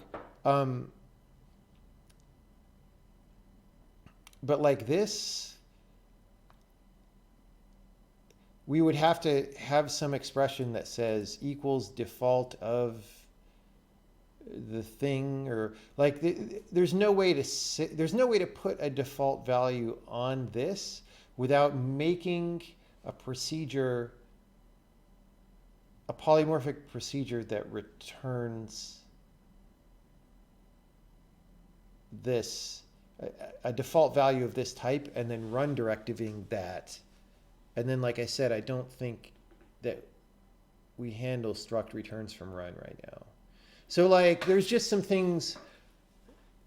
But like this, we would have to have some expression that says equals default of the thing, or like there's no way to put a default value on this without making a procedure, a polymorphic procedure that returns this, a default value of this type, and then run directiving that. And then, like I said, I don't think that we handle struct returns from run right now. So, like, there's just some things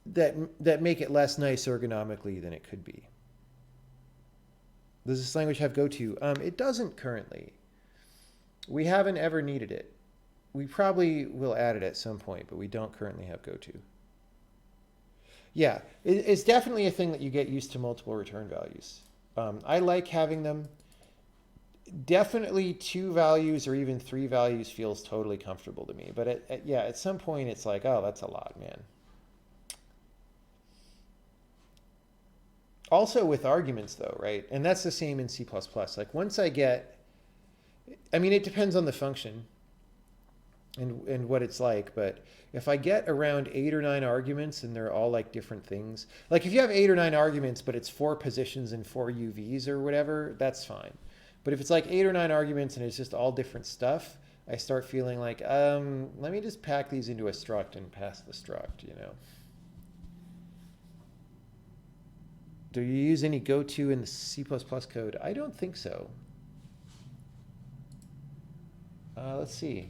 that make it less nice ergonomically than it could be. Does this language have goto? It doesn't currently. We haven't ever needed it. We probably will add it at some point, but we don't currently have goto. Yeah, it's definitely a thing that you get used to multiple return values. I like having them. Definitely 2 values or even 3 values feels totally comfortable to me. But at some point it's like, oh, that's a lot, man. Also with arguments though, right? And that's the same in C++. Like once I get, I mean, it depends on the function and what it's like, but if I get around 8 or 9 arguments and they're all like different things, like if you have 8 or 9 arguments, but it's 4 positions and 4 UVs or whatever, that's fine. But if it's like 8 or 9 arguments and it's just all different stuff, I start feeling like, let me just pack these into a struct and pass the struct, you know. Do you use any goto in the C++ code? I don't think so. Let's see.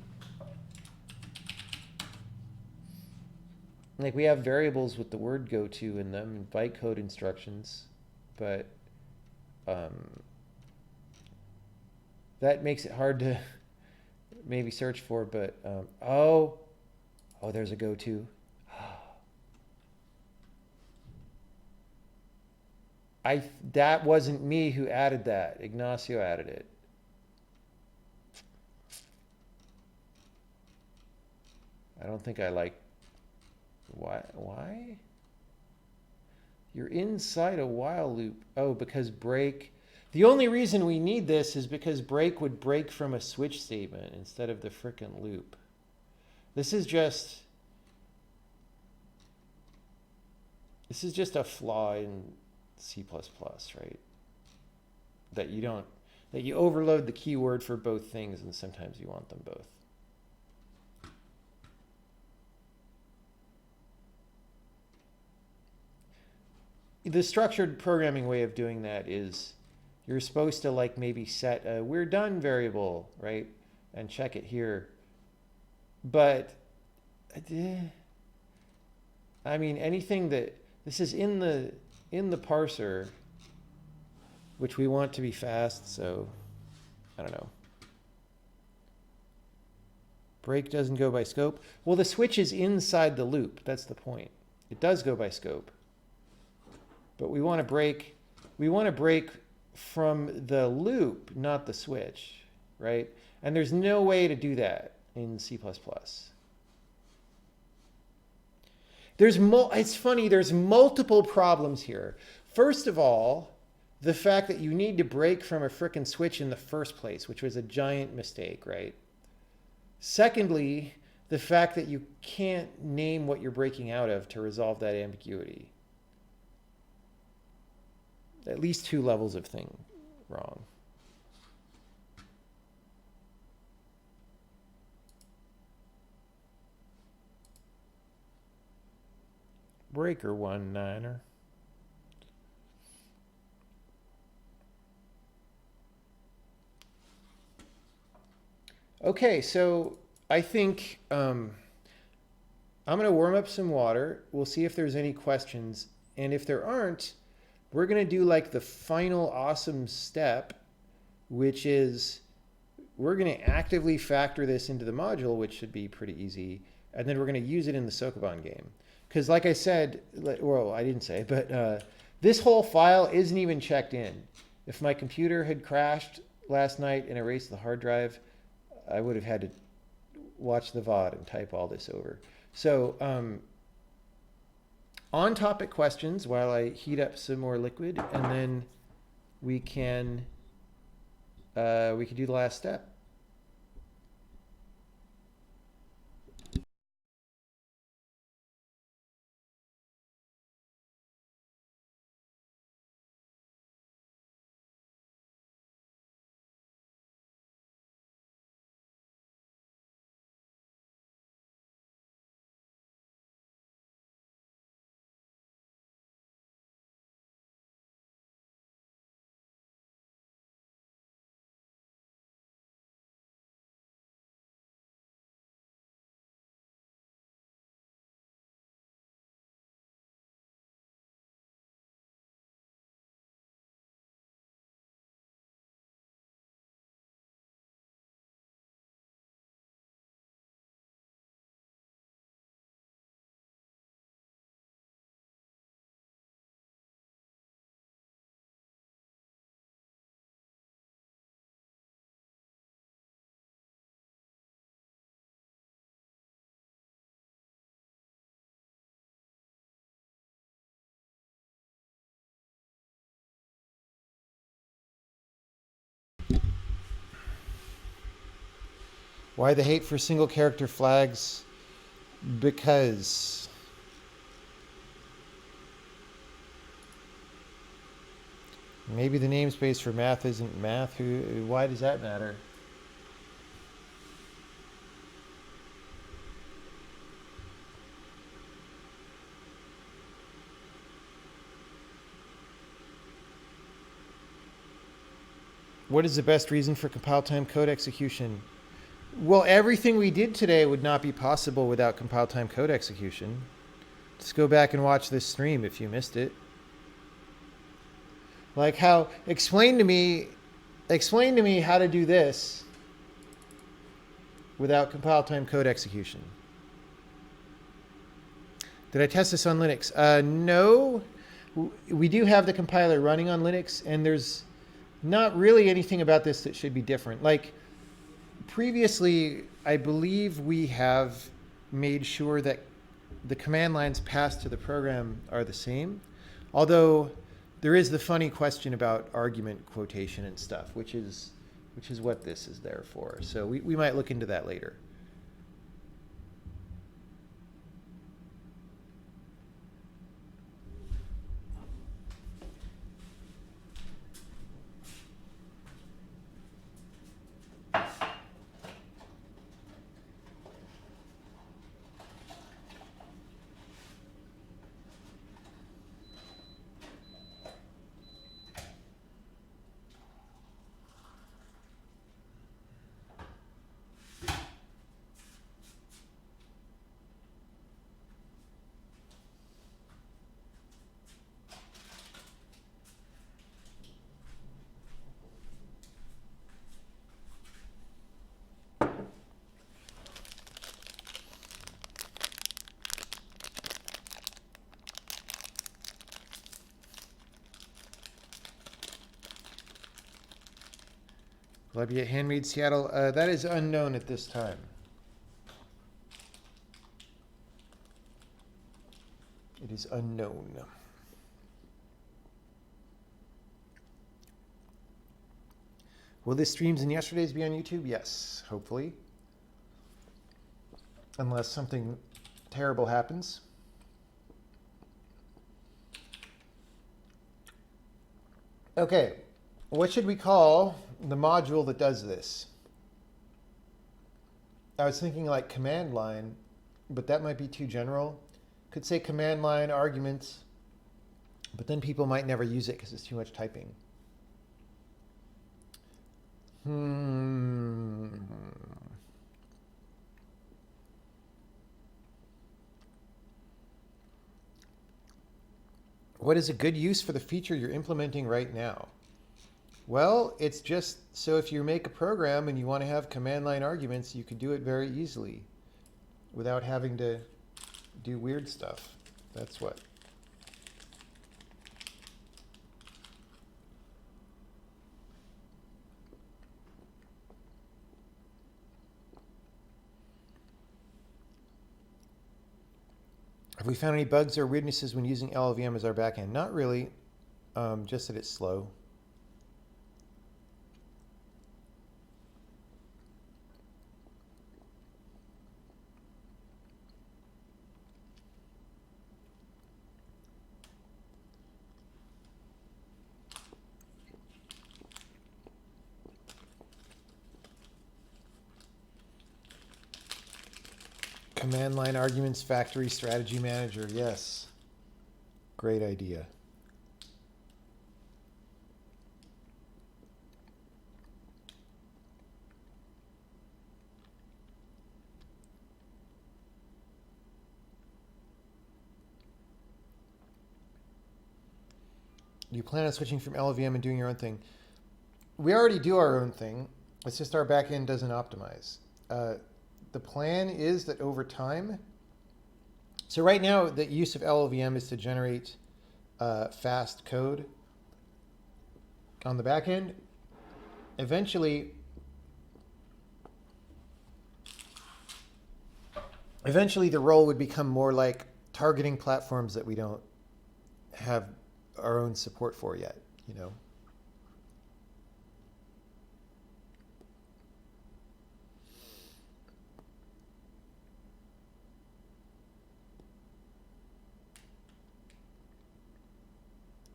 Like we have variables with the word goto in them and bytecode instructions, but that makes it hard to maybe search for. But oh, there's a goto. That wasn't me who added that. Ignacio added it. I don't think I like. Why? You're inside a while loop. Oh, because break. The only reason we need this is because break would break from a switch statement instead of the frickin' loop. This is just a flaw in C++, right? That you overload the keyword for both things, and sometimes you want them both. The structured programming way of doing that is you're supposed to like maybe set a we're done variable, right? And check it here. But I mean, anything that this is in the parser, which we want to be fast, so I don't know. Break doesn't go by scope. Well, the switch is inside the loop. That's the point. It does go by scope. But we want to break from the loop, not the switch, right? And there's no way to do that in C++. It's funny, there's multiple problems here. First of all, the fact that you need to break from a frickin' switch in the first place, which was a giant mistake, right? Secondly, the fact that you can't name what you're breaking out of to resolve that ambiguity. At least 2 levels of thing wrong. Breaker 1-9er. Okay, so I think I'm going to warm up some water. We'll see if there's any questions. And if there aren't, we're going to do like the final awesome step, which is we're going to actively factor this into the module, which should be pretty easy. And then we're going to use it in the Sokoban game. Because like I said, well, I didn't say, but this whole file isn't even checked in. If my computer had crashed last night and erased the hard drive, I would have had to watch the VOD and type all this over. So on topic questions while I heat up some more liquid, and then we can do the last step. Why the hate for single character flags? Because maybe the namespace for math isn't math. Why does that matter? What is the best reason for compile time code execution? Well, everything we did today would not be possible without compile time code execution. Just go back and watch this stream if you missed it. Like how, explain to me how to do this without compile time code execution. Did I test this on Linux? No, we do have the compiler running on Linux, and there's not really anything about this that should be different. Like previously, I believe we have made sure that the command lines passed to the program are the same. Although there is the funny question about argument quotation and stuff, which is what this is there for. So we might look into that later. Will I be at Handmade Seattle? That is unknown at this time. It is unknown. Will the streams and yesterday's be on YouTube? Yes, hopefully. Unless something terrible happens. Okay, what should we call the module that does this? I was thinking like command line, but that might be too general. Could say command line arguments, but then people might never use it because it's too much typing. What is a good use for the feature you're implementing right now? Well, it's just so if you make a program and you want to have command line arguments, you could do it very easily without having to do weird stuff. That's what. Have we found any bugs or weirdnesses when using LLVM as our backend? Not really, just that it's slow. Command line arguments, factory strategy manager. Yes. Great idea. Do you plan on switching from LLVM and doing your own thing? We already do our own thing. It's just our backend doesn't optimize. The plan is that over time, so right now the use of LLVM is to generate fast code on the back end. Eventually the role would become more like targeting platforms that we don't have our own support for yet, you know.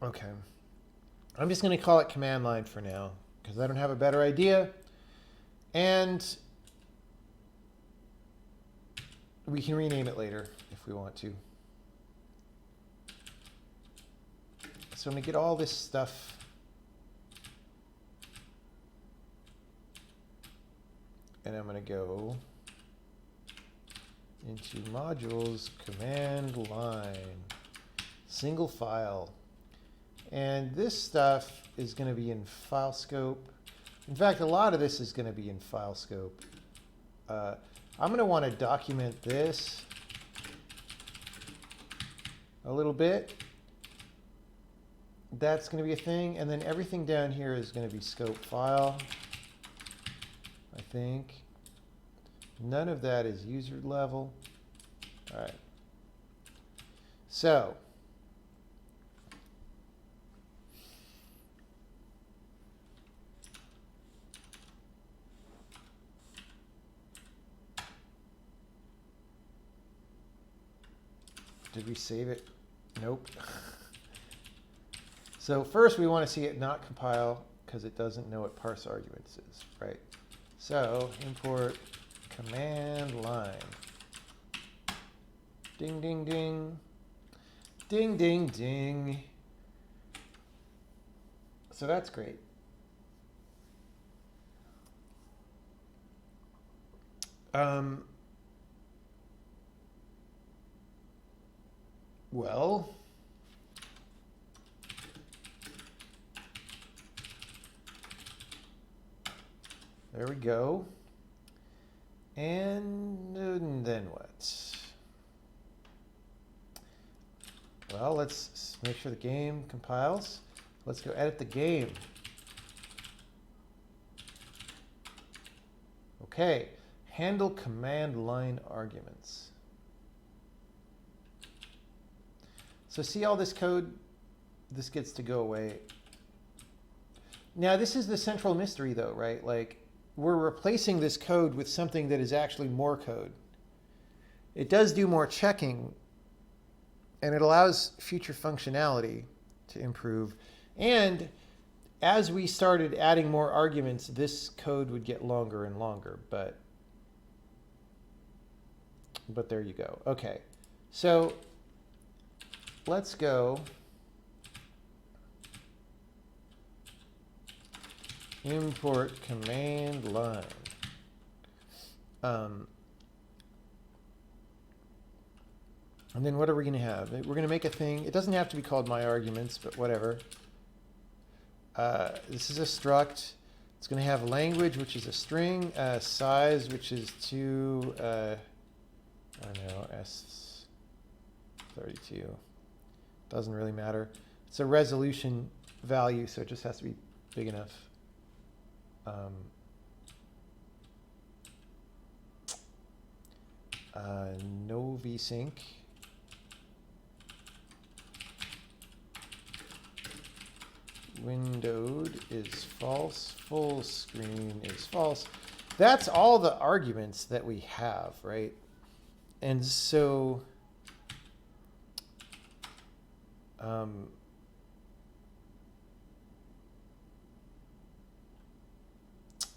Okay, I'm just going to call it command line for now because I don't have a better idea. And we can rename it later if we want to. So I'm going to get all this stuff. And I'm going to go into modules, command line, single file. And this stuff is going to be in file scope. In fact, a lot of this is going to be in file scope. I'm going to want to document this a little bit. That's going to be a thing. And then everything down here is going to be scope file, I think. None of that is user level. All right. So did we save it? Nope. So first we want to see it not compile because it doesn't know what parse arguments is, right? So import command line. Ding, ding, ding. Ding, ding, ding. So that's great. Well, there we go. And then what? Well, let's make sure the game compiles. Let's go edit the game. Okay, handle command line arguments. So see all this code? This gets to go away. Now this is the central mystery though, right? Like we're replacing this code with something that is actually more code. It does do more checking and it allows future functionality to improve. And as we started adding more arguments, this code would get longer and longer, but there you go. Okay, so let's go import command line. And then what are we going to have? We're going to make a thing. It doesn't have to be called myArguments, but whatever. This is a struct. It's going to have language, which is a string, size, which is 2, I don't know, S32. Doesn't really matter. It's a resolution value, so it just has to be big enough. No vsync. Windowed is false. Full screen is false. That's all the arguments that we have, right? And so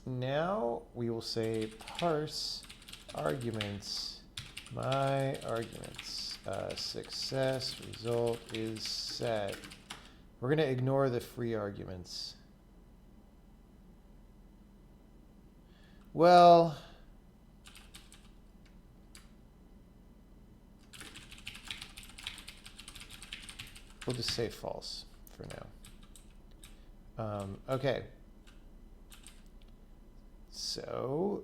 now we will say parse arguments, my arguments, success result is set. We're going to ignore the free arguments. Well, we'll just say false for now. Okay. So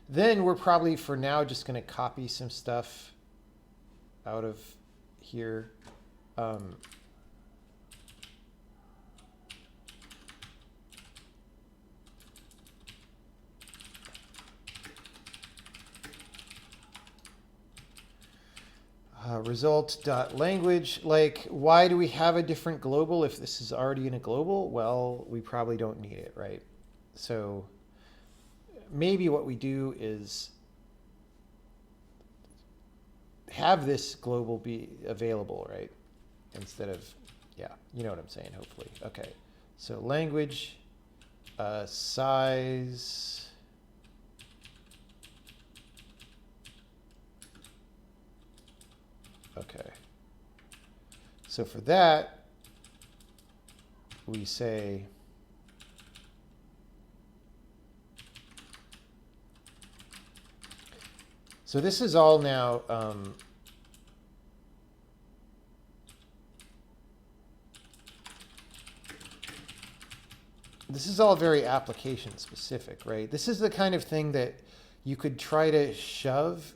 then we're probably for now just going to copy some stuff out of here. Result.language, like why do we have a different global if this is already in a global? Well, we probably don't need it, right? So maybe what we do is have this global be available, right? Instead of, yeah, you know what I'm saying, hopefully. Okay, so language, size, okay. So for that, we say so this is all now this is all very application specific, right? This is the kind of thing that you could try to shove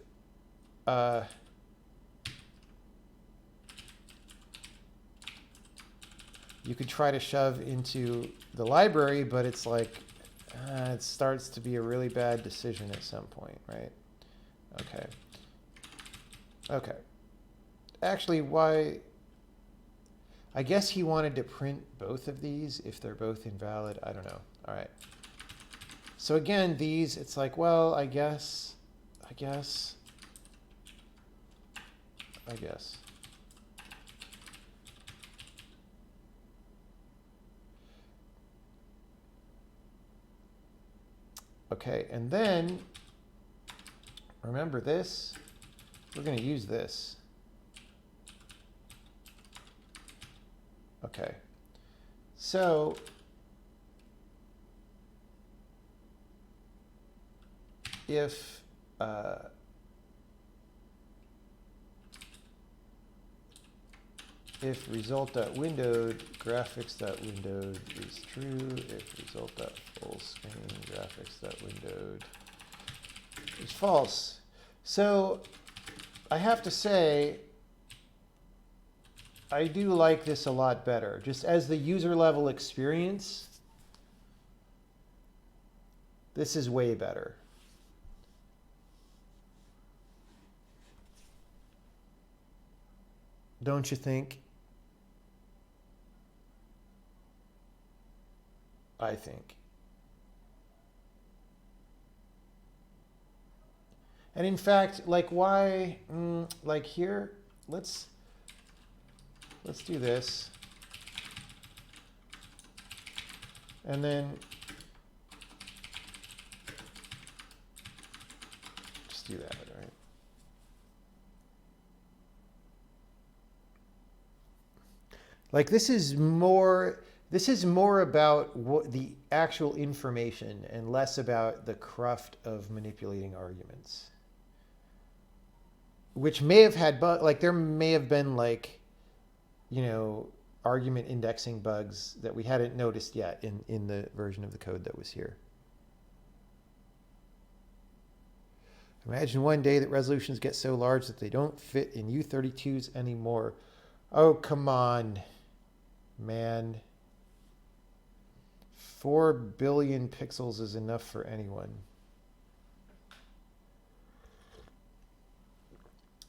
into the library, but it's like it starts to be a really bad decision at some point, right? Okay. Okay. Actually, why? I guess he wanted to print both of these if they're both invalid. I don't know. All right. So again, these, it's like, well, I guess. Okay, and then remember this. We're going to use this. Okay. So if result.windowed graphics.windowed is true, if result.fullscreen graphics.windowed is false. So I have to say, I do like this a lot better. Just as the user level experience, this is way better. Don't you think? I think. And in fact, like why, like here, let's do this. And then just do that, right? Like this is more about what the actual information and less about the cruft of manipulating arguments. Which may have had like there may have been like, you know, argument indexing bugs that we hadn't noticed yet in the version of the code that was here. Imagine one day that resolutions get so large that they don't fit in U32s anymore. Oh, come on, man. 4 billion pixels is enough for anyone.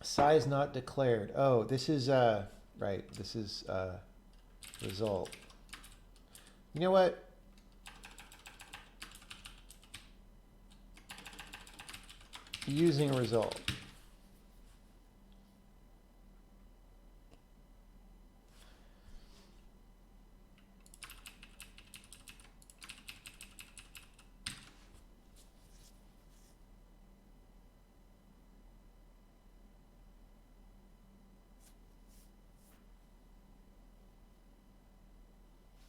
Size not declared. Oh, this is, right, this is result. You know what? Using result.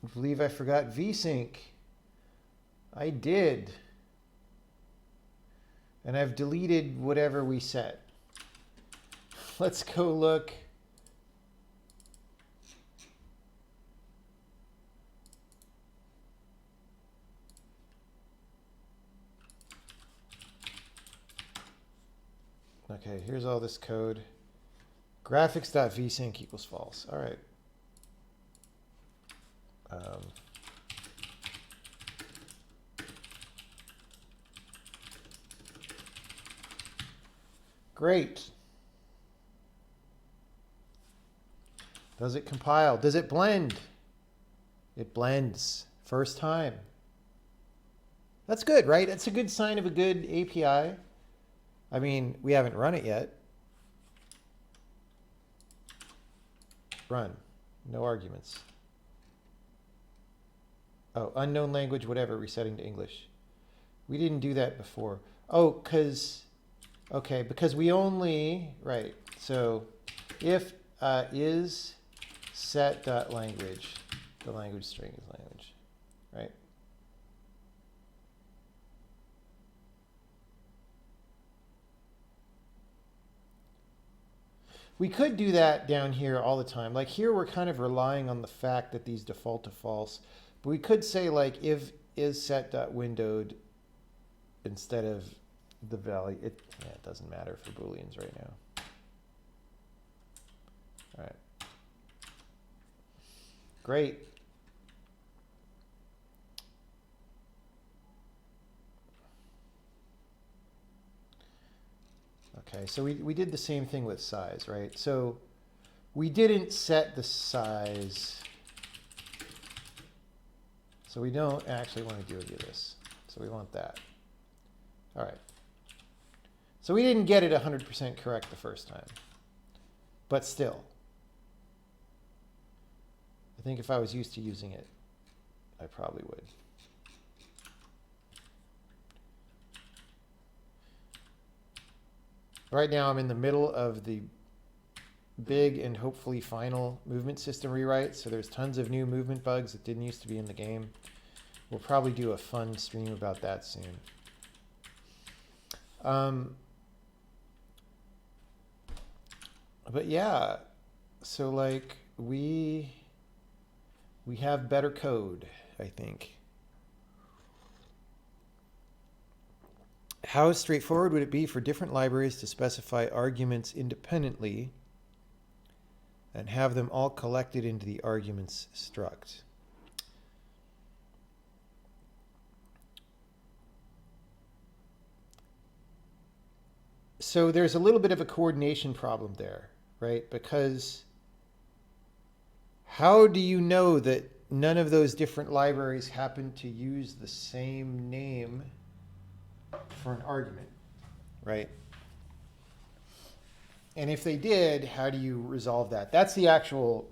I believe I forgot vsync. I did. And I've deleted whatever we set. Let's go look. Okay, here's all this code. Graphics.vsync equals false. All right. Great. Does it compile? Does it blend? It blends. First time. That's good, right? That's a good sign of a good API. I mean, we haven't run it yet. Run. No arguments. Oh, unknown language, whatever, resetting to English. We didn't do that before. Oh, because we only, right. So if is set.language, the language string is language, right? We could do that down here all the time. Like here, we're kind of relying on the fact that these default to false. But we could say like if is set.windowed instead of the value. It doesn't matter for Booleans right now. All right. Great. Okay, so we did the same thing with size, right? So we didn't set the size. So we don't actually want to do this. So we want that. All right. So we didn't get it 100% correct the first time. But still, I think if I was used to using it, I probably would. Right now I'm in the middle of the big and hopefully final movement system rewrite. So there's tons of new movement bugs that didn't used to be in the game. We'll probably do a fun stream about that soon. But yeah, so like we have better code, I think. How straightforward would it be for different libraries to specify arguments independently and have them all collected into the arguments struct? So there's a little bit of a coordination problem there, right? Because how do you know that none of those different libraries happen to use the same name for an argument, right? And if they did, how do you resolve that? That's the actual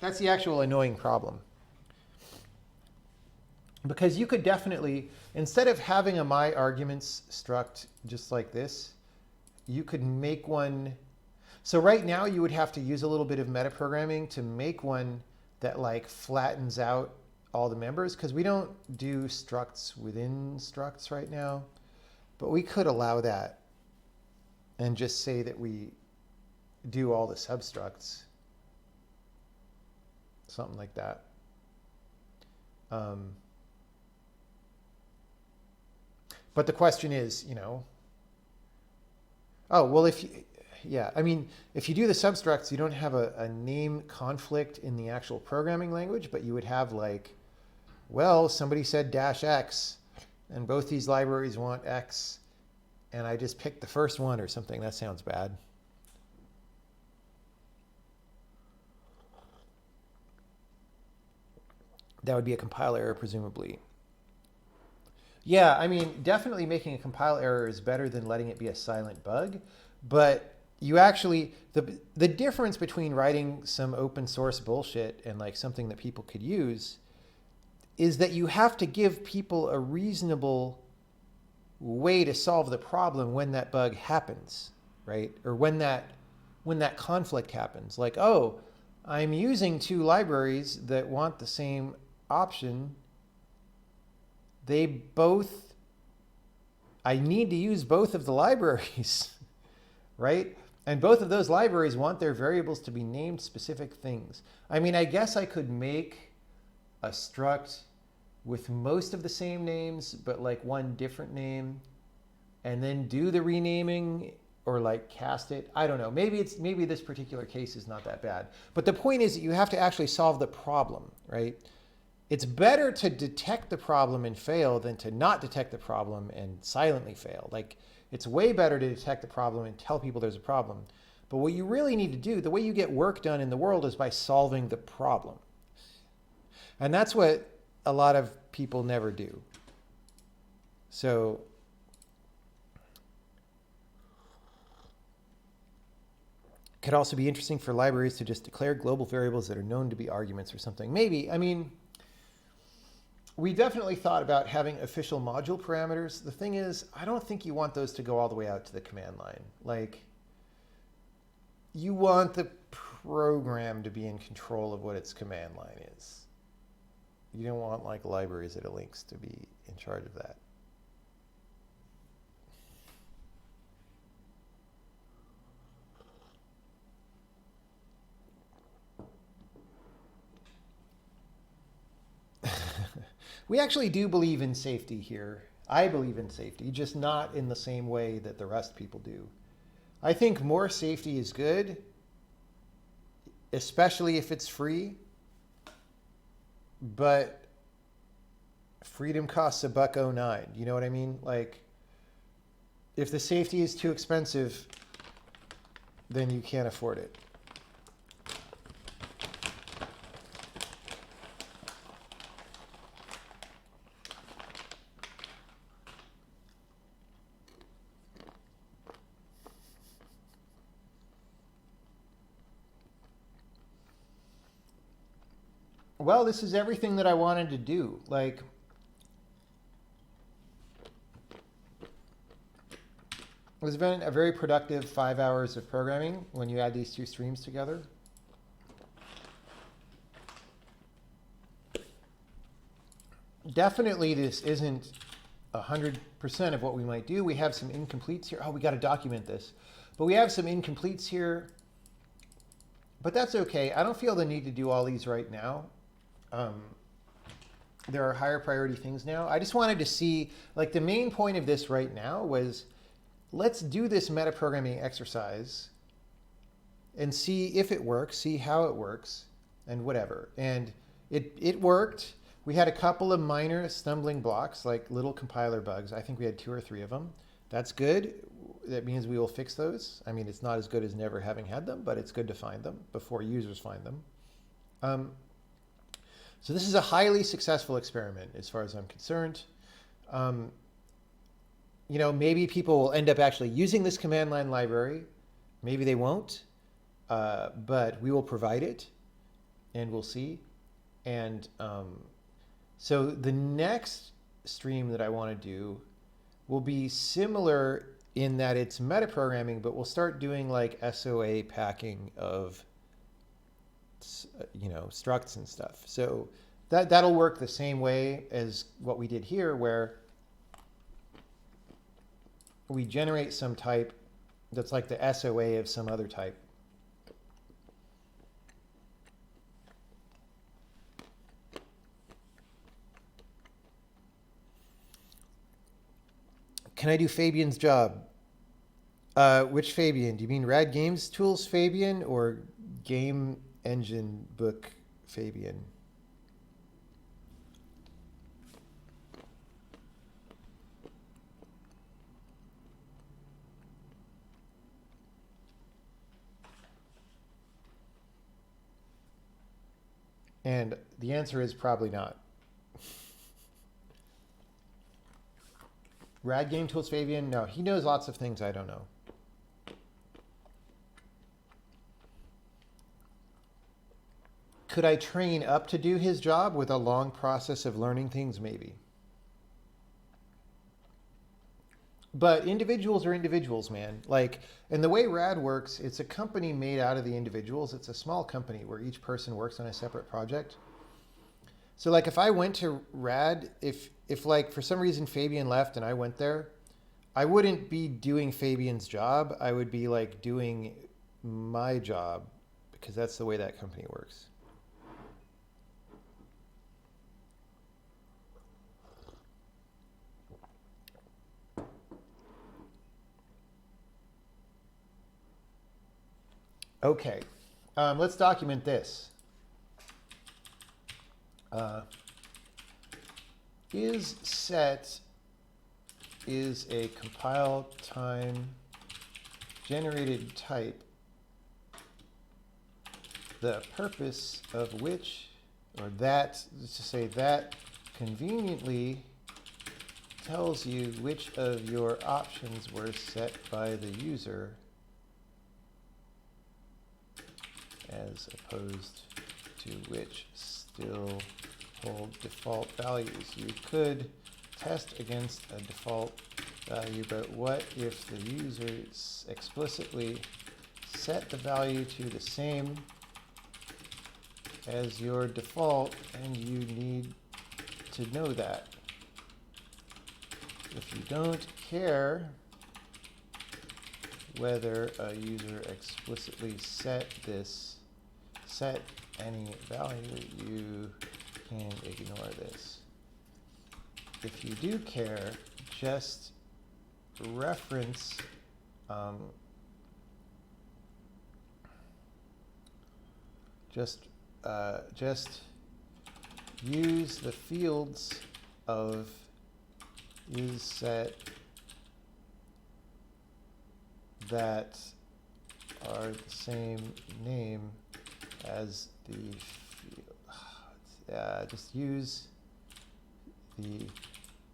annoying problem. Because you could definitely, instead of having a my arguments struct just like this, you could make one. So right now you would have to use a little bit of metaprogramming to make one that like flattens out all the members, because we don't do structs within structs right now. But we could allow that and just say that we do all the substructs. Something like that. But the question is, oh, well, if you do the substructs, you don't have a name conflict in the actual programming language, but you would have like, well, somebody said -x, and both these libraries want x, and I just picked the first one or something. That sounds bad. That would be a compile error, presumably. Yeah, I mean, definitely making a compile error is better than letting it be a silent bug, but you actually, the difference between writing some open source bullshit and like something that people could use is that you have to give people a reasonable way to solve the problem when that bug happens, right? Or when that conflict happens. Like, oh, I'm using two libraries that want the same option. I need to use both of the libraries, right? And both of those libraries want their variables to be named specific things. I mean, I guess I could make a struct with most of the same names, but like one different name, and then do the renaming or like cast it. I don't know. Maybe this particular case is not that bad. But the point is that you have to actually solve the problem, right? It's better to detect the problem and fail than to not detect the problem and silently fail. Like, it's way better to detect the problem and tell people there's a problem. But what you really need to do, the way you get work done in the world, is by solving the problem. And that's what a lot of people never do. So it could also be interesting for libraries to just declare global variables that are known to be arguments or something. Maybe. I mean, we definitely thought about having official module parameters. The thing is, I don't think you want those to go all the way out to the command line. Like, you want the program to be in control of what its command line is. You don't want like libraries that it links to be in charge of that. We actually do believe in safety here. I believe in safety, just not in the same way that the rest people do. I think more safety is good, especially if it's free, but freedom costs $1.09. You know what I mean? Like, if the safety is too expensive, then you can't afford it. Well, this is everything that I wanted to do. Like, it's been a very productive 5 hours of programming when you add these two streams together. Definitely this isn't 100% of what we might do. We have some incompletes here. Oh, we got to document this. But we have some incompletes here. But that's okay. I don't feel the need to do all these right now. There are higher priority things now. I just wanted to see, like, the main point of this right now was, let's do this metaprogramming exercise and see if it works, see how it works, and whatever. And it worked. We had a couple of minor stumbling blocks, like little compiler bugs. I think we had 2 or 3 of them. That's good. That means we will fix those. I mean, it's not as good as never having had them, but it's good to find them before users find them. So this is a highly successful experiment as far as I'm concerned. You know, maybe people will end up actually using this command line library. Maybe they won't, but we will provide it and we'll see. And so the next stream that I want to do will be similar in that it's metaprogramming, but we'll start doing like SOA packing of, you know, structs and stuff. So that'll work the same way as what we did here, where we generate some type that's like the SOA of some other type. Can I do Fabian's job? Which Fabian? Do you mean Rad Games Tools Fabian or Game Engine Book Fabian? And the answer is probably not. Rad Game Tools Fabian? No, he knows lots of things I don't know. Could I train up to do his job with a long process of learning things? Maybe. But individuals are individuals, man. Like, and the way Rad works, it's a company made out of the individuals. It's a small company where each person works on a separate project. So like if I went to Rad, if like for some reason Fabian left and I went there, I wouldn't be doing Fabian's job. I would be like doing my job because that's the way that company works. Okay, let's document this. Is set is a compile time generated type, the purpose of which, or that, let's just say that conveniently tells you which of your options were set by the user as opposed to which still hold default values. You could test against a default value, but what if the user explicitly set the value to the same as your default and you need to know that? If you don't care whether a user explicitly set any value, you can ignore this. If you do care, just reference just use the fields of isSet that are the same name as the field. Just use the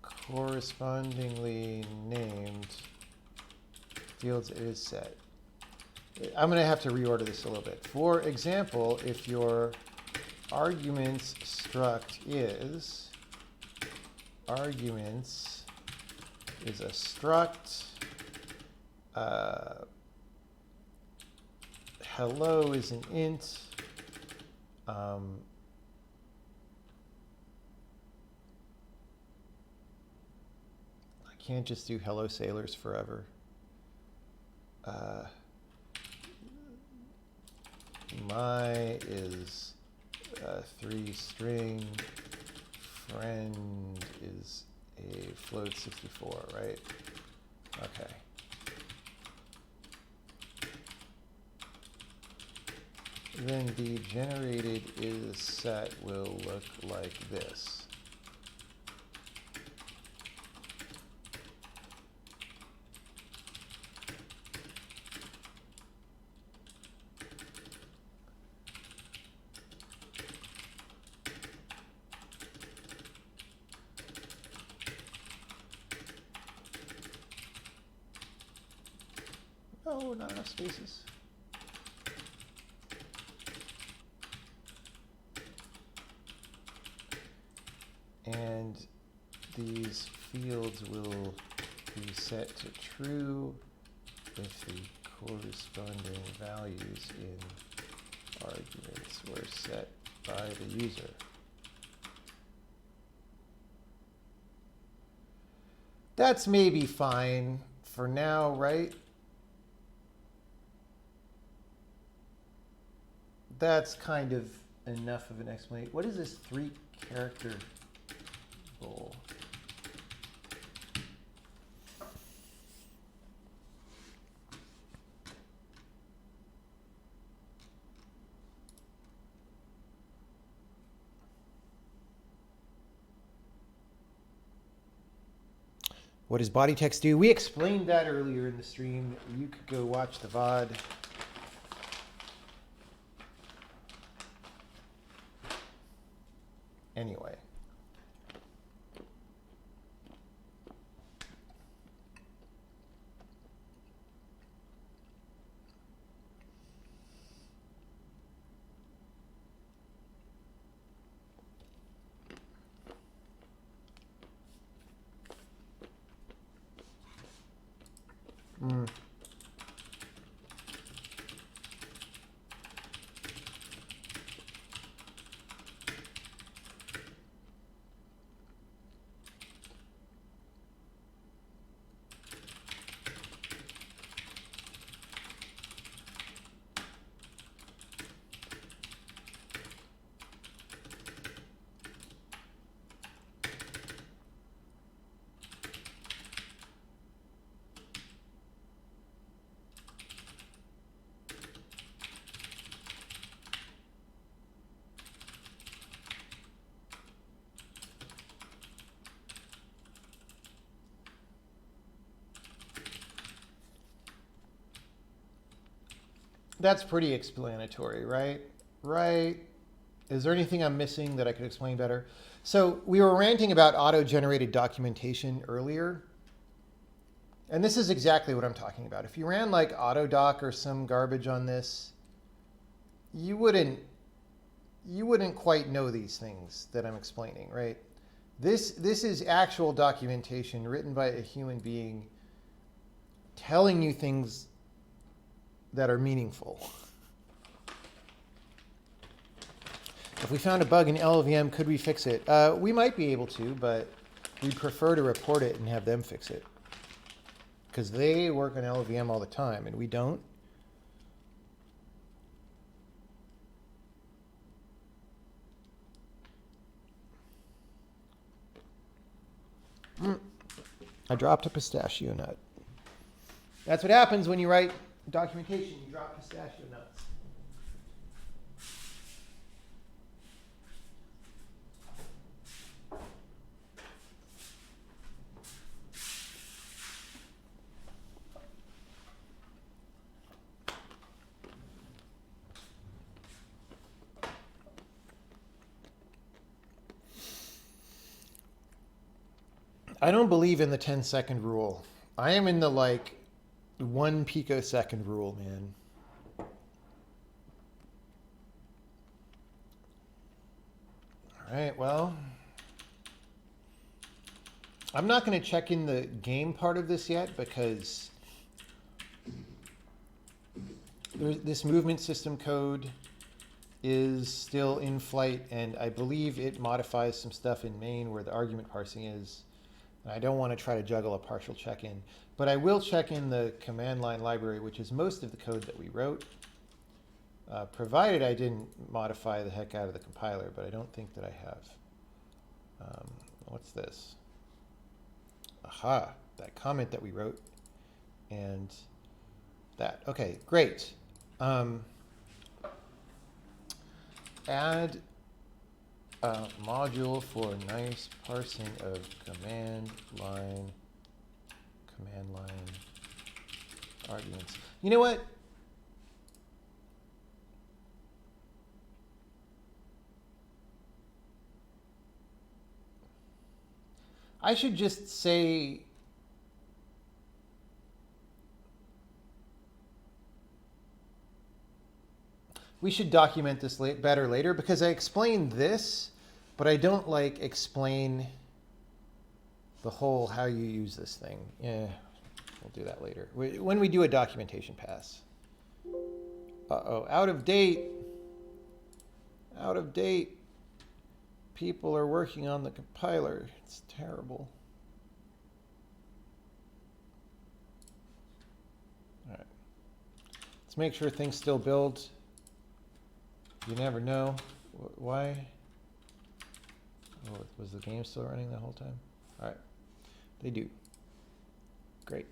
correspondingly named fields isSet. I'm going to have to reorder this a little bit. For example, if your arguments struct is arguments is a struct, hello is an int, I can't just do hello sailors forever. My is 3 string, friend is a float 64, right? Okay. Then the generated isSet will look like this. Oh, not enough spaces. And these fields will be set to true if the corresponding values in arguments were set by the user. That's maybe fine for now, right? That's kind of enough of an explanation. What is this 3-character goal? What does body text do? We explained that earlier in the stream. You could go watch the VOD. Anyway. That's pretty explanatory, right? Right. Is there anything I'm missing that I could explain better? So we were ranting about auto-generated documentation earlier. And this is exactly what I'm talking about. If you ran like Autodoc or some garbage on this, you wouldn't quite know these things that I'm explaining, right? This is actual documentation written by a human being telling you things that are meaningful. If we found a bug in LLVM, could we fix it? We might be able to, but we'd prefer to report it and have them fix it. Because they work on LLVM all the time, and we don't. I dropped a pistachio nut. That's what happens when you write documentation. You drop pistachio nuts. I don't believe in the 10-second rule. I am in the like 1 picosecond rule, man. All right, well, I'm not going to check in the game part of this yet because this movement system code is still in flight, and I believe it modifies some stuff in main where the argument parsing is. I don't want to try to juggle a partial check-in, but I will check in the command line library, which is most of the code that we wrote, provided I didn't modify the heck out of the compiler, but I don't think that I have. What's this? Aha, that comment that we wrote, and that. Okay, great. Add a module for nice parsing of command line arguments. You know what? I should just say we should document this better later, because I explained this, but I don't like explain the whole how you use this thing. Yeah, we'll do that later. When we do a documentation pass. Uh-oh, out of date. Out of date. People are working on the compiler. It's terrible. All right. Let's make sure things still build. You never know. Why? Oh, was the game still running the whole time? All right. They do. Great.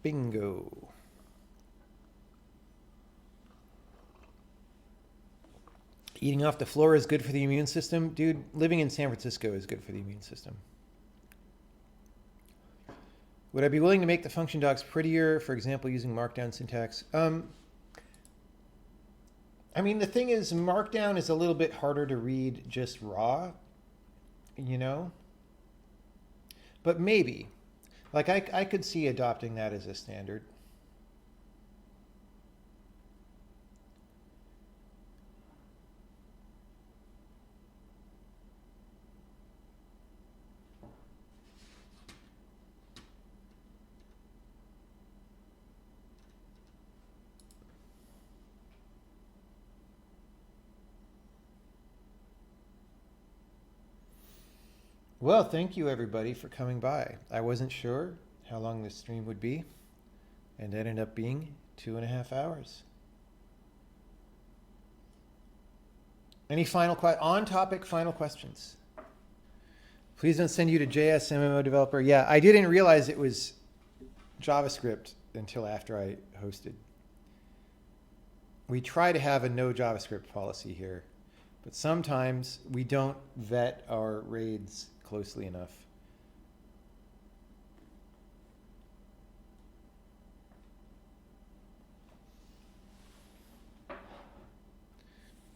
Bingo. Eating off the floor is good for the immune system. Dude, living in San Francisco is good for the immune system. Would I be willing to make the function docs prettier, for example, using Markdown syntax? I mean, the thing is, Markdown is a little bit harder to read just raw, you know? But maybe. Like, I could see adopting that as a standard. Well, thank you everybody for coming by. I wasn't sure how long this stream would be, and it ended up being 2.5 hours. Any final on-topic final questions? Please don't send you to JS MMO developer. Yeah, I didn't realize it was JavaScript until after I hosted. We try to have a no JavaScript policy here, but sometimes we don't vet our raids closely enough.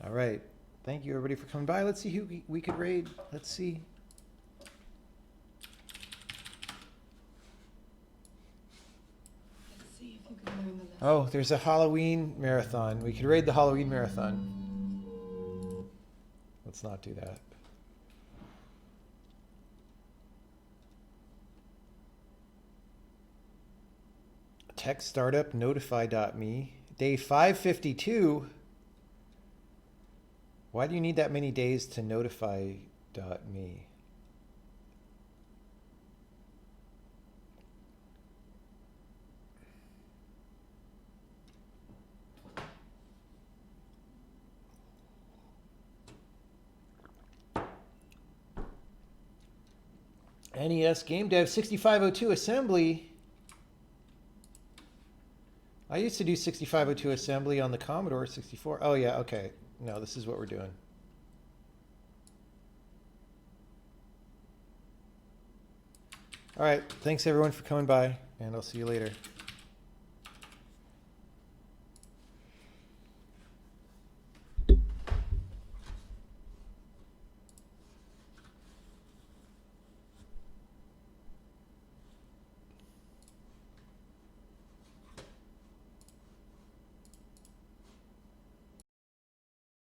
All right. Thank you everybody for coming by. Let's see who we could raid. Let's see. Let's see if you can learn the lesson. Oh, there's a Halloween marathon. We could raid the Halloween marathon. Let's not do that. Tech startup notify.me. Day 552. Why do you need that many days to notify.me? NES Game Dev 6502 assembly. I used to do 6502 assembly on the Commodore 64. Oh yeah, okay. No, this is what we're doing. All right, thanks everyone for coming by, and I'll see you later.